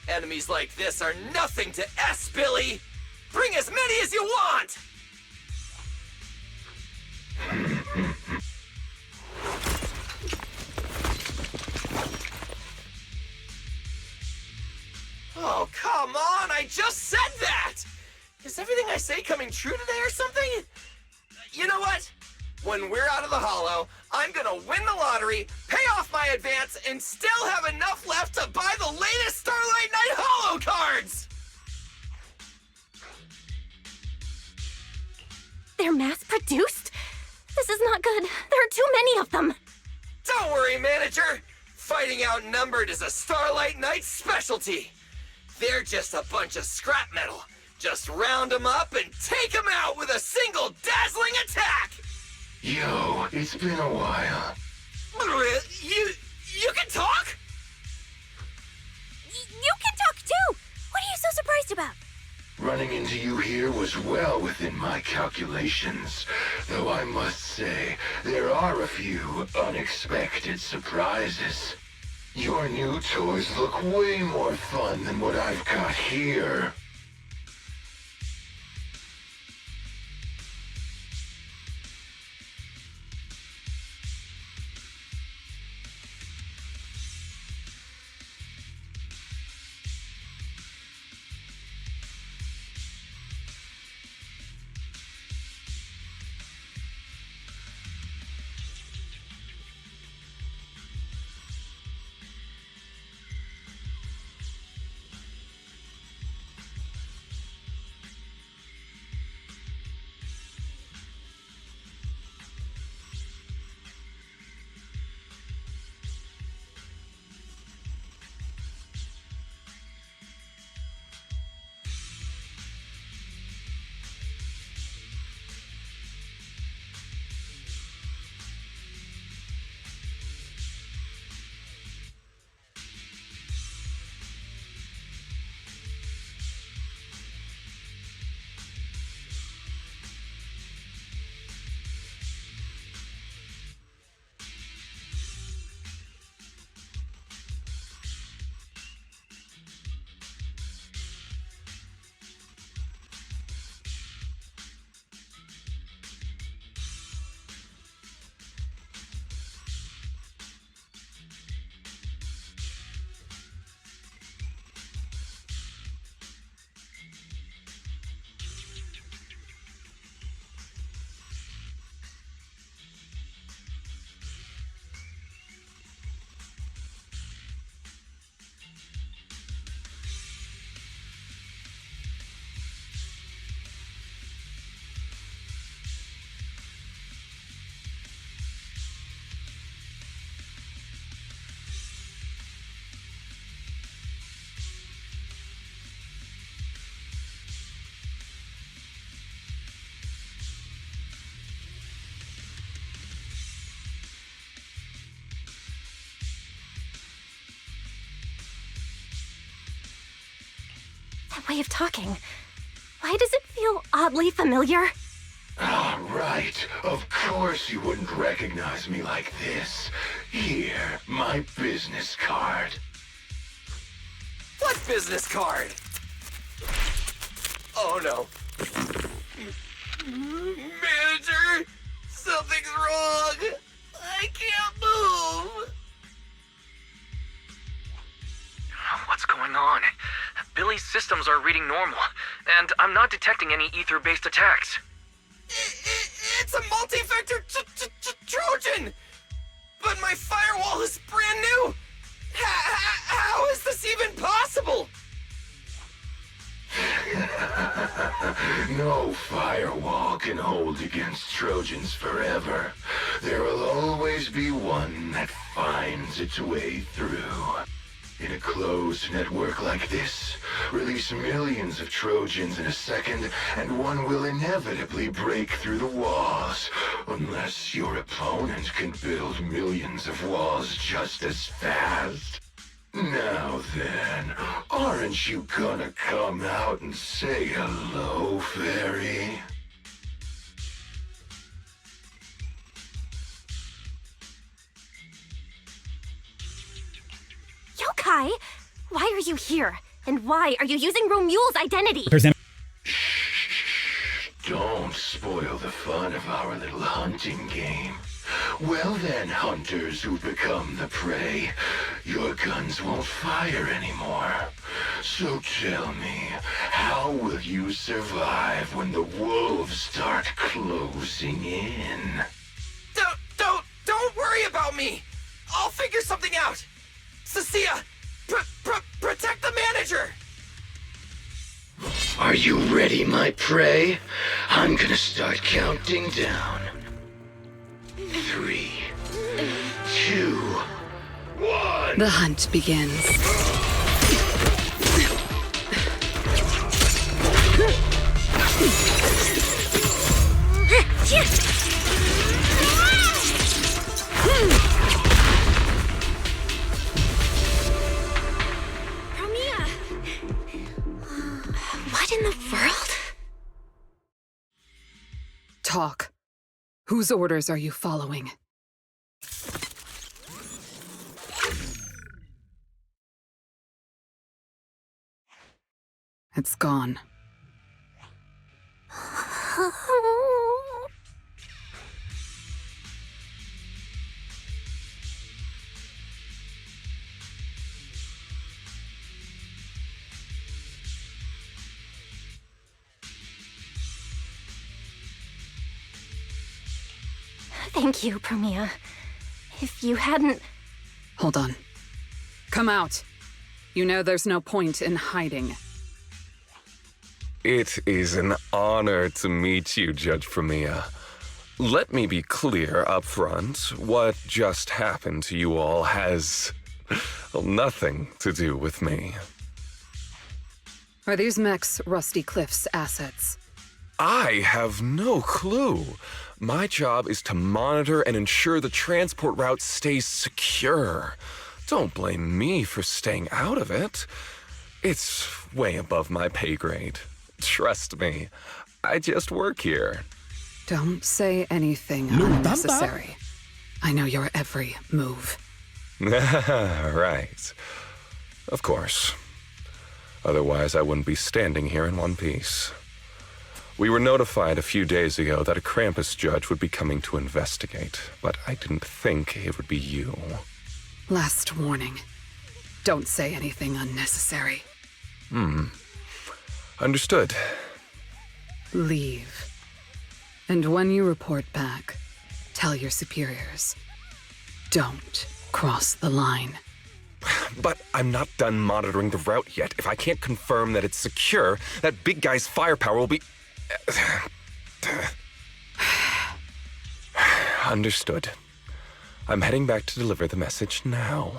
Enemies like this are nothing to S, Billy! Bring as many as you want! Oh, come on! I just said that! Is everything I say coming true today or something? You know what? When we're out of the Hollow, I'm gonna win the lottery, pay off my advance, and still have enough left to buy the latest Starlight Night Hollow cards! They're mass-produced? This is not good. There are too many of them. Don't worry, manager! Fighting outnumbered is a Starlight Night specialty! They're just a bunch of scrap metal. Just round them up and take them out with a single dazzling attack! Yo, it's been a while. You can talk? You can talk too! What are you so surprised about? Running into you here was well within my calculations. Though I must say, there are a few unexpected surprises. Your new toys look way more fun than what I've got here. That way of talking. Why does it feel oddly familiar? Ah, right. Of course you wouldn't recognize me like this. Here, my business card. What business card? Oh no. Manager! Something's wrong! I can't move! What's going on? Billy's systems are reading normal, and I'm not detecting any ether-based attacks. It's a multi-vector Trojan! But my firewall is brand new! How is this even possible? No firewall can hold against Trojans forever. There will always be one that finds its way through. In a closed network like this, release millions of Trojans in a second, and one will inevitably break through the walls, unless your opponent can build millions of walls just as fast. Now then, aren't you gonna come out and say hello, fairy? Yokai! Why are you here? And why are you using Romule's identity? Don't spoil the fun of our little hunting game. Well then, hunters who become the prey, your guns won't fire anymore. So tell me, how will you survive when the wolves start closing in? Don't worry about me! I'll figure something out! Cecilia, protect the manager! Are you ready, my prey? I'm gonna start counting down. 3, 2, 1. The hunt begins. What in the world? Talk. Whose orders are you following? It's gone. Thank you, Premia. If you hadn't... Hold on. Come out. You know there's no point in hiding. It is an honor to meet you, Judge Premia. Let me be clear up front. What just happened to you all has nothing to do with me. Are these mechs Rusty Cliff's assets? I have no clue. My job is to monitor and ensure the transport route stays secure. Don't blame me for staying out of it. It's way above my pay grade. Trust me, I just work here. Don't say anything unnecessary. I know your every move. Right. Of course. Otherwise, I wouldn't be standing here in one piece. We were notified a few days ago that a Krampus judge would be coming to investigate, but I didn't think it would be you. Last warning. Don't say anything unnecessary. Understood. Leave. And when you report back, tell your superiors. Don't cross the line. But I'm not done monitoring the route yet. If I can't confirm that it's secure, that big guy's firepower will be... Understood. I'm heading back to deliver the message now.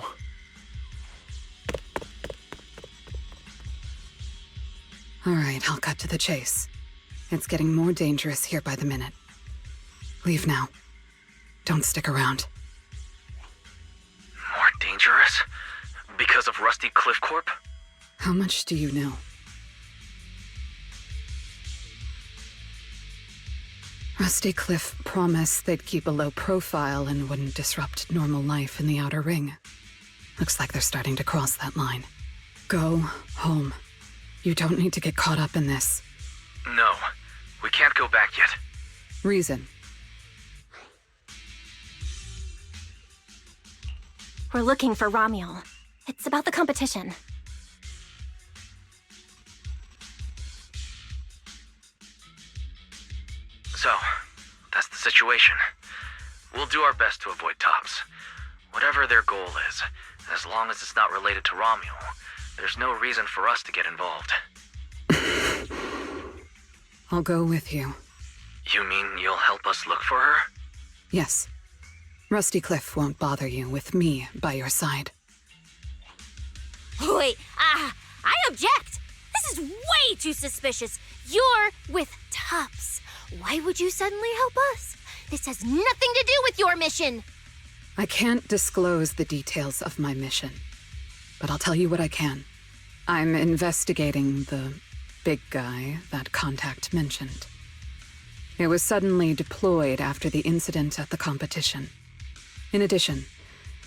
All right, I'll cut to the chase. It's getting more dangerous here by the minute. Leave now. Don't stick around. More dangerous? Because of Rusty Cliff Corp? How much do you know? Rusty Cliff promised they'd keep a low profile and wouldn't disrupt normal life in the Outer Ring. Looks like they're starting to cross that line. Go home. You don't need to get caught up in this. No, we can't go back yet. Reason. We're looking for Romuald. It's about the competition. So, that's the situation. We'll do our best to avoid Tops. Whatever their goal is, as long as it's not related to Romuald, there's no reason for us to get involved. I'll go with you. You mean you'll help us look for her? Yes. Rusty Cliff won't bother you with me by your side. Wait, I object! This is way too suspicious. You're with Tops. Why would you suddenly help us? This has nothing to do with your mission. I can't disclose the details of my mission, but I'll tell you what I can. I'm investigating the big guy that Contact mentioned. It was suddenly deployed after the incident at the competition. In addition,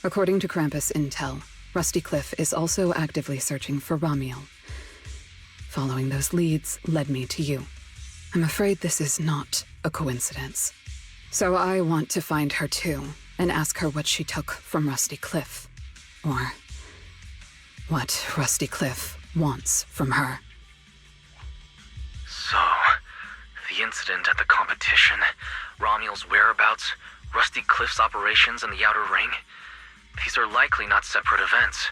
according to Krampus intel, Rusty Cliff is also actively searching for Romuald. Following those leads led me to you. I'm afraid this is not a coincidence. So I want to find her too, and ask her what she took from Rusty Cliff. Or what Rusty Cliff wants from her. So, the incident at the competition, Romuald's whereabouts, Rusty Cliff's operations in the Outer Ring, these are likely not separate events.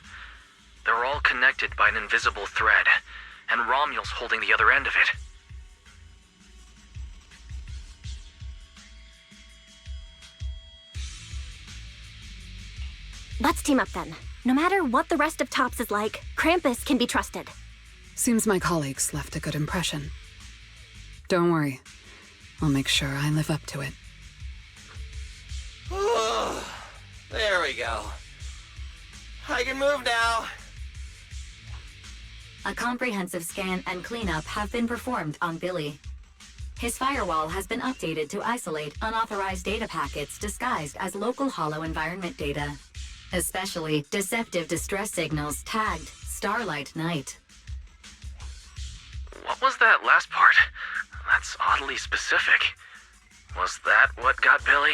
They're all connected by an invisible thread, and Romuald's holding the other end of it. Let's team up then. No matter what the rest of Tops is like, Krampus can be trusted. Seems my colleagues left a good impression. Don't worry. I'll make sure I live up to it. There we go. I can move now. A comprehensive scan and cleanup have been performed on Billy. His firewall has been updated to isolate unauthorized data packets disguised as local hollow environment data, especially deceptive distress signals tagged Starlight Night. What was that last part? That's oddly specific. Was that what got Billy?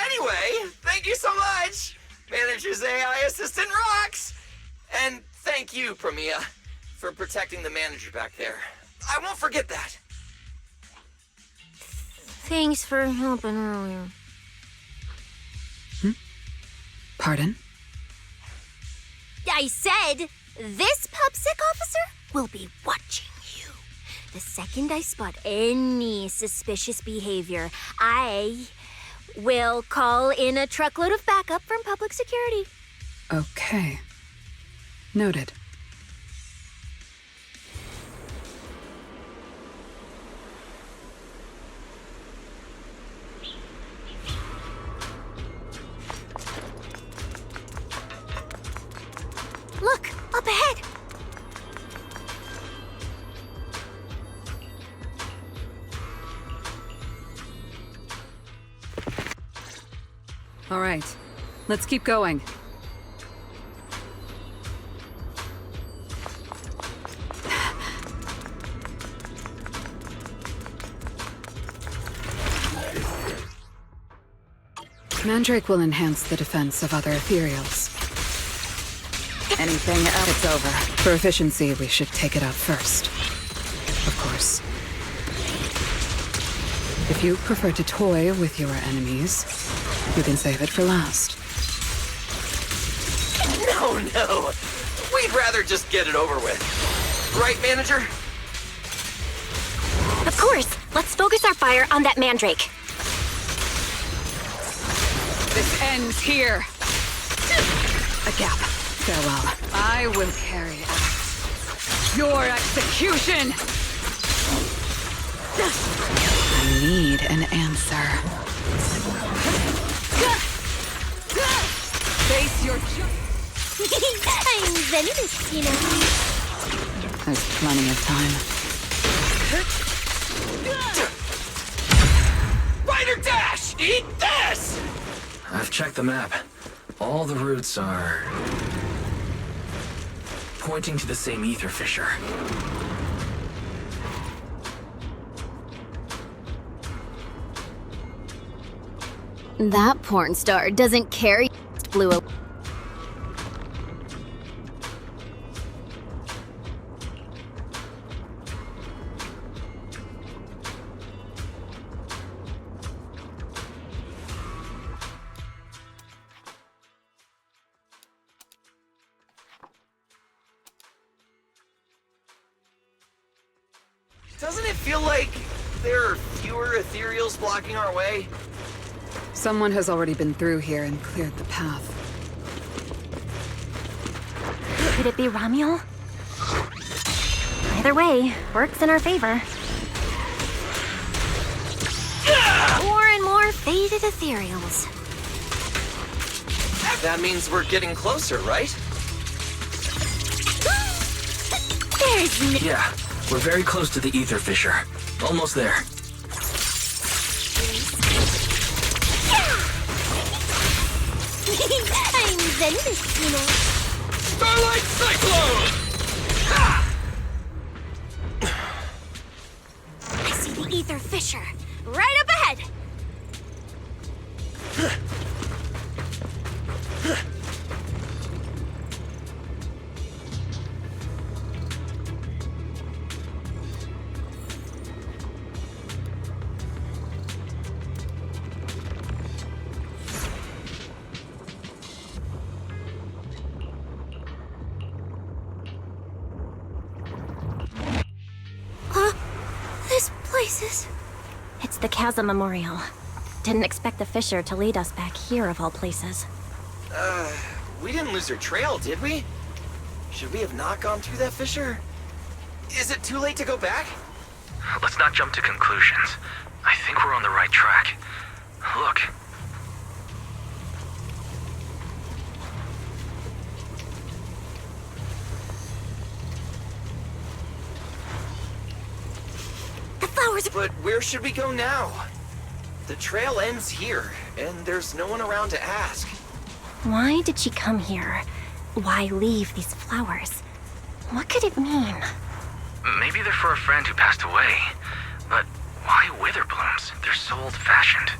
Anyway, thank you so much! Manager's AI assistant rocks! And thank you, Premia, for protecting the manager back there. I won't forget that. Thanks for helping earlier. Pardon? I said, this PubSec officer will be watching you. The second I spot any suspicious behavior, I will call in a truckload of backup from public security. Okay. Noted. Look, up ahead. All right. Let's keep going. Mandrake will enhance the defense of other ethereals. Anything else, it's over. For efficiency, we should take it out first. Of course. If you prefer to toy with your enemies, you can save it for last. No. We'd rather just get it over with. Right, Manager? Of course. Let's focus our fire on that Mandrake. This ends here. A gap. Farewell. I will carry out your execution. I need an answer. Face your I'm venomous, you know. There's plenty of time. Spider Dash! Eat this! I've checked the map. All the routes are pointing to the same ether fissure. That porn star doesn't care. Blew a Doesn't it feel like there are fewer ethereals blocking our way? Someone has already been through here and cleared the path. Could it be Ramiel? Either way, works in our favor. more and more faded ethereals. That means we're getting closer, right? There's Yeah, we're very close to the ether fissure. Almost there. I'm zenless, you know. Starlight Cyclone! I see the ether fissure. Right up ahead! This place is... It's the Chasm Memorial. Didn't expect the fissure to lead us back here of all places. We didn't lose our trail, did we? Should we have not gone through that fissure? Is it too late to go back? Let's not jump to conclusions. I think we're on the right track. Look. The flowers... But where should we go now? The trail ends here, and there's no one around to ask. Why did she come here? Why leave these flowers? What could it mean? Maybe they're for a friend who passed away. But why wither blooms? They're so old-fashioned.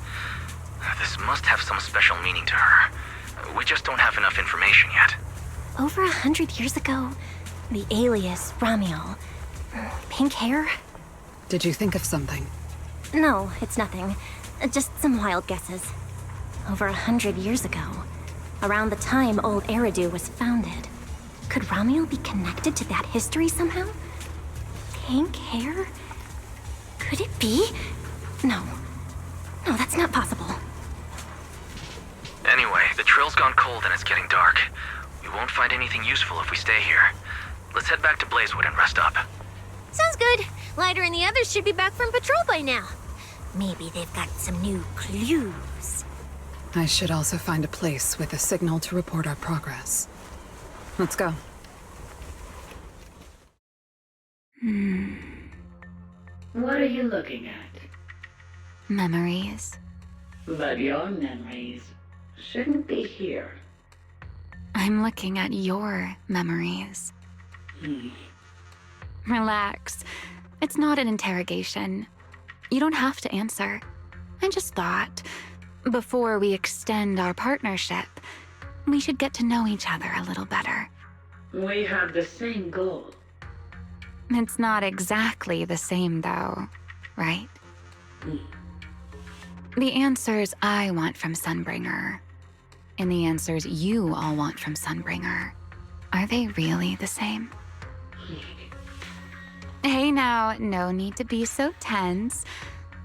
This must have some special meaning to her. We just don't have enough information yet. Over 100 years ago, the alias Ramiel. Pink hair? Did you think of something? No, it's nothing. Just some wild guesses. Over 100 years ago, around the time old Eridu was founded, could Ramiel be connected to that history somehow? Pink hair? Could it be? No. No, that's not possible. Anyway, the trail's gone cold and it's getting dark. We won't find anything useful if we stay here. Let's head back to Blazewood and rest up. Sounds good. Lighter and the others should be back from patrol by now. Maybe they've got some new clues. I should also find a place with a signal to report our progress. Let's go. What are you looking at? Memories. But your memories shouldn't be here. I'm looking at your memories. Relax. It's not an interrogation. You don't have to answer. I just thought, before we extend our partnership, we should get to know each other a little better. We have the same goal. It's not exactly the same, though, right? The answers I want from Sunbringer, and the answers you all want from Sunbringer, are they really the same? Hey now, no need to be so tense.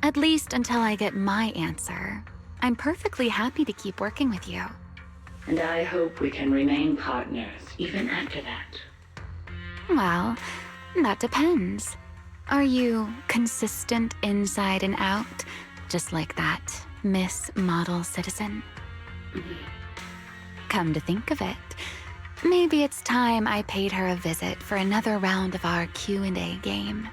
At least until I get my answer. I'm perfectly happy to keep working with you. And I hope we can remain partners even after that. Well, that depends. Are you consistent inside and out, just like that Miss Model Citizen? Come to think of it, maybe it's time I paid her a visit for another round of our Q&A game.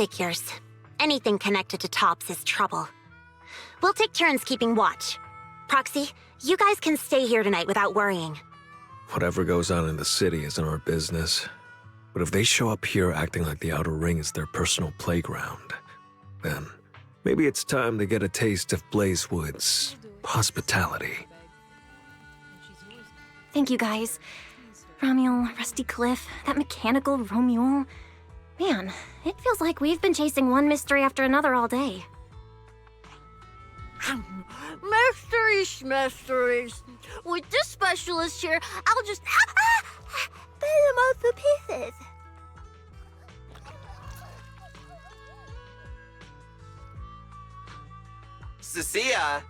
Figures. Anything connected to Tops is trouble. We'll take turns keeping watch. Proxy, you guys can stay here tonight without worrying. Whatever goes on in the city isn't our business. But if they show up here acting like the Outer Ring is their personal playground, then maybe it's time to get a taste of Blazewood's hospitality. Thank you, guys. Romuel, Rusty Cliff, that mechanical Romuel. Man, it feels like we've been chasing one mystery after another all day. Mysteries. With this specialist here, I'll just pull them off the pieces. Cecilia!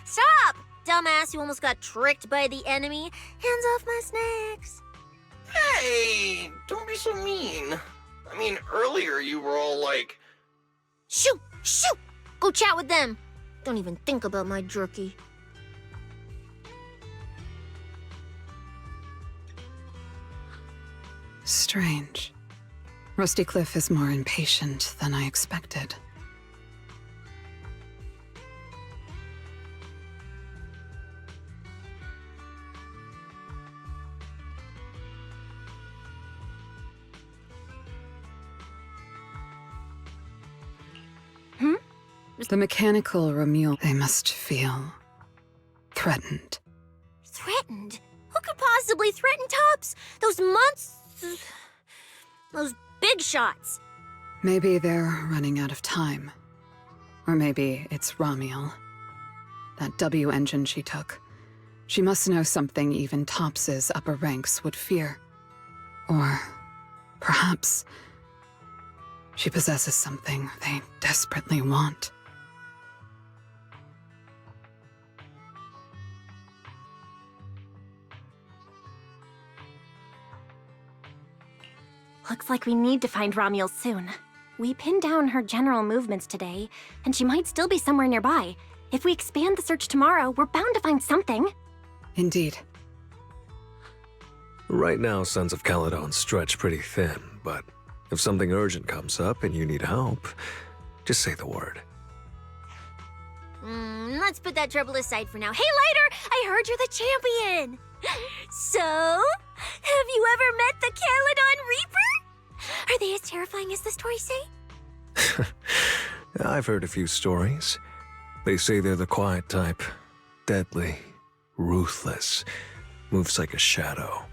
Stop! Dumbass, you almost got tricked by the enemy. Hands off my snacks. Hey, don't be so mean. I mean, earlier you were all like... Shoot! Shoot! Go chat with them. Don't even think about my jerky. Strange. Rusty Cliff is more impatient than I expected. The mechanical Romuel, they must feel threatened. Threatened? Who could possibly threaten Tops? Those monsters... Those big shots. Maybe they're running out of time. Or maybe it's Romuel. That W engine she took. She must know something even Tops's upper ranks would fear. Or perhaps she possesses something they desperately want. Looks like we need to find Romuel soon. We pinned down her general movements today, and she might still be somewhere nearby. If we expand the search tomorrow, we're bound to find something. Indeed. Right now, Sons of Caledon stretch pretty thin, but if something urgent comes up and you need help, just say the word. Let's put that trouble aside for now. Hey, Lighter! I heard you're the champion! So, have you ever met the Caledon Reaper? Are they as terrifying as the stories say? I've heard a few stories. They say they're the quiet type. Deadly. Ruthless. Moves like a shadow.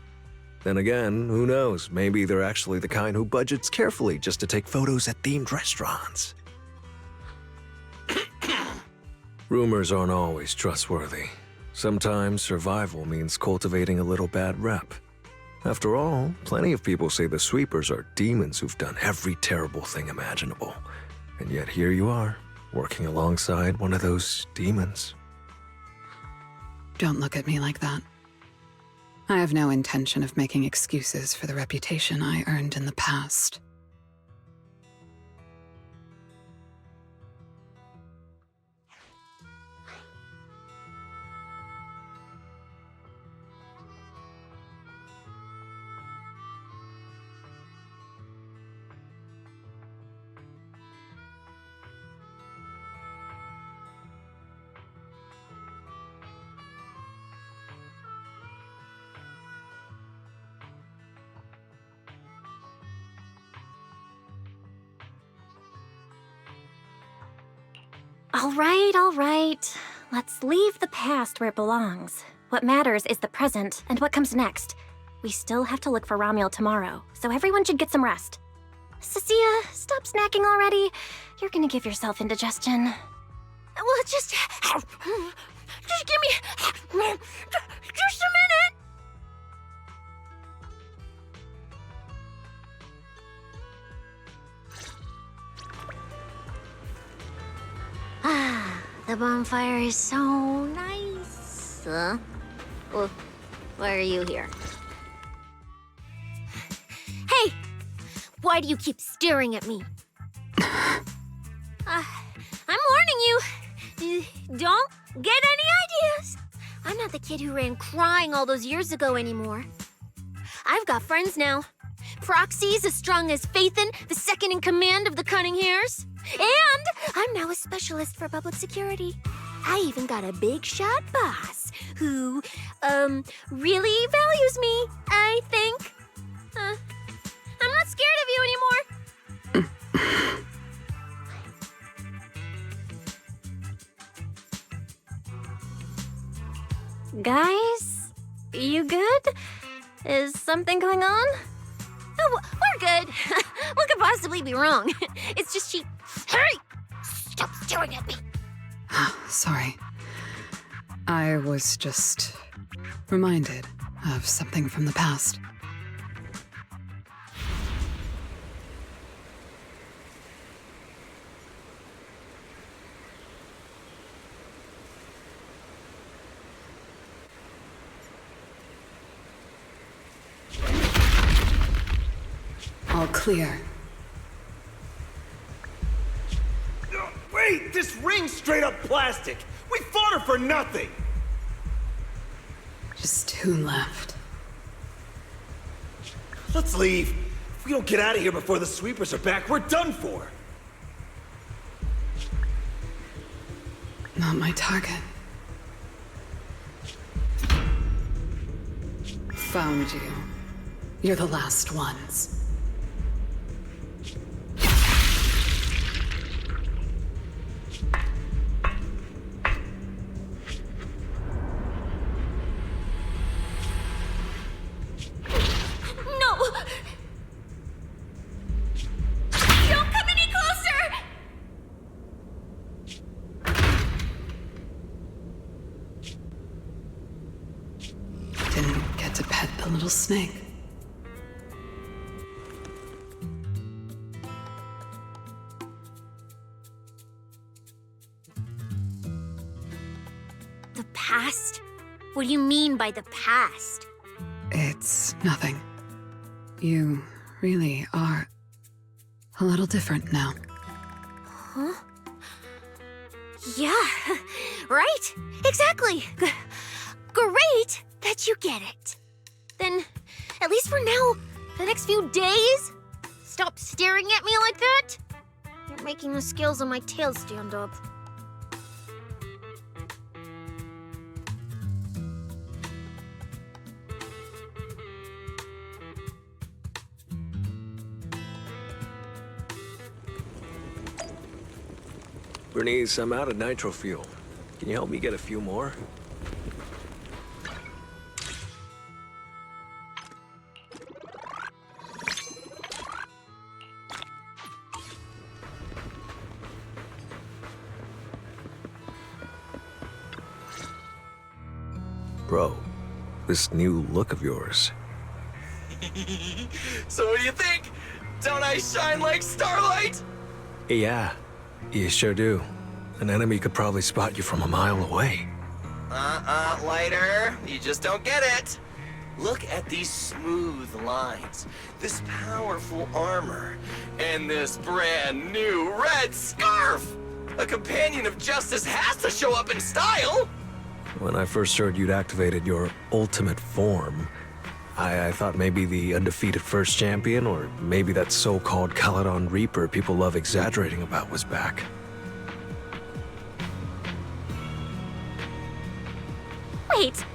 Then again, who knows? Maybe they're actually the kind who budgets carefully just to take photos at themed restaurants. Rumors aren't always trustworthy. Sometimes survival means cultivating a little bad rep. After all, plenty of people say the sweepers are demons who've done every terrible thing imaginable. And yet here you are, working alongside one of those demons. Don't look at me like that. I have no intention of making excuses for the reputation I earned in the past. All right. Let's leave the past where it belongs. What matters is the present and what comes next. We still have to look for Romuel tomorrow, so everyone should get some rest. Cecilia, stop snacking already. You're gonna give yourself indigestion. Well, just give me just a minute. The bonfire is so nice. Well, why are you here? Hey! Why do you keep staring at me? I'm warning you. Don't get any ideas. I'm not the kid who ran crying all those years ago anymore. I've got friends now. proxies as strong as Phaethon, the second in command of the Cunning Hares. And I'm now a specialist for public security. I even got a big shot boss who, really values me, I think. I'm not scared of you anymore. Guys, you good? Is something going on? Oh, we're good. What could possibly be wrong? It's just she... Hurry! Stop staring at me! Sorry. I was just reminded of something from the past. All clear. Wait, this ring's straight up plastic. We fought her for nothing. Just two left. Let's leave. If we don't get out of here before the sweepers are back, we're done for. Not my target. Found you. You're the last ones. Little snake. The past? What do you mean by the past? It's nothing. You really are a little different now. Huh? Yeah, right? Exactly. Great that you get it. Then, at least for now, the next few days, stop staring at me like that. You're making the scales on my tail stand up. Bernice, I'm out of nitro fuel. Can you help me get a few more? Bro, this new look of yours. So what do you think? Don't I shine like starlight? Yeah, you sure do. An enemy could probably spot you from a mile away. Lighter. You just don't get it. Look at these smooth lines, this powerful armor, and this brand new red scarf! A companion of justice has to show up in style! When I first heard you'd activated your ultimate form, I thought maybe the undefeated first champion, or maybe that so-called Caledon Reaper people love exaggerating about was back. Wait,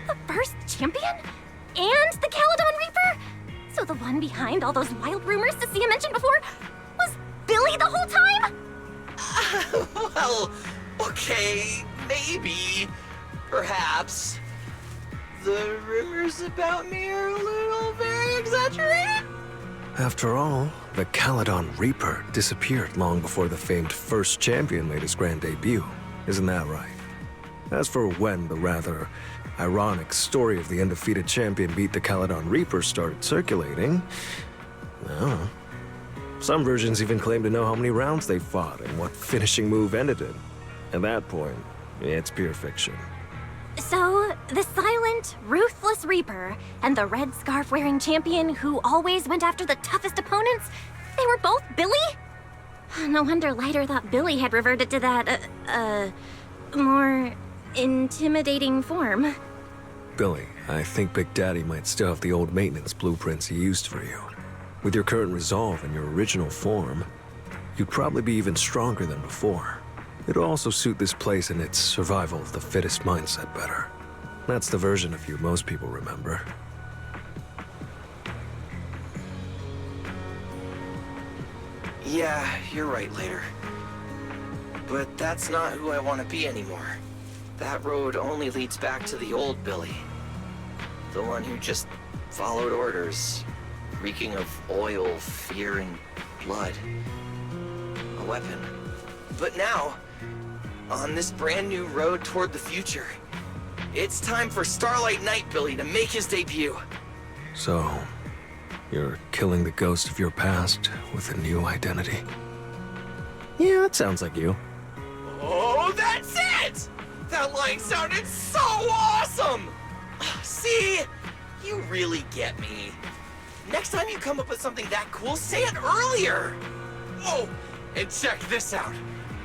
the first champion? And the Caledon Reaper? So the one behind all those wild rumors Cecilia mentioned before was Billy the whole time? Well, okay, maybe, perhaps. The rumors about me are a little very exaggerated. After all, the Caledon Reaper disappeared long before the famed first champion made his grand debut. Isn't that right? As for when the rather ironic story of the undefeated champion beat the Caledon Reaper started circulating, well, some versions even claim to know how many rounds they fought and what finishing move ended it. At that point, it's pure fiction. So, the silent, ruthless Reaper and the red scarf-wearing champion who always went after the toughest opponents, they were both Billy? No wonder Lighter thought Billy had reverted to that, more intimidating form. Billy, I think Big Daddy might still have the old maintenance blueprints he used for you. With your current resolve and your original form, you'd probably be even stronger than before. It'll also suit this place and its survival of the fittest mindset better. That's the version of you most people remember. Yeah, you're right, Later. But that's not who I want to be anymore. That road only leads back to the old Billy. The one who just followed orders, reeking of oil, fear, and blood. A weapon. But now, on this brand new road toward the future, it's time for Starlight Knight Billy to make his debut. So, you're killing the ghost of your past with a new identity. Yeah, that sounds like you. Oh, that's it! That line sounded so awesome! See? You really get me. Next time you come up with something that cool, say it earlier! Oh, and check this out.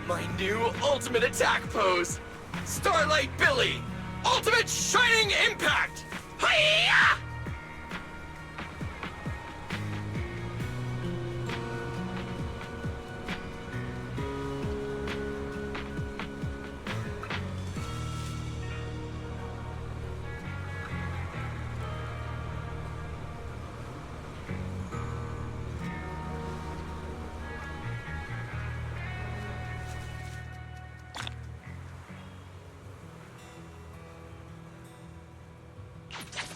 My new ultimate attack pose. Starlight Billy! Ultimate Shining Impact! Hi-ya!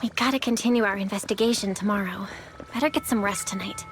We gotta continue our investigation tomorrow. Better get some rest tonight.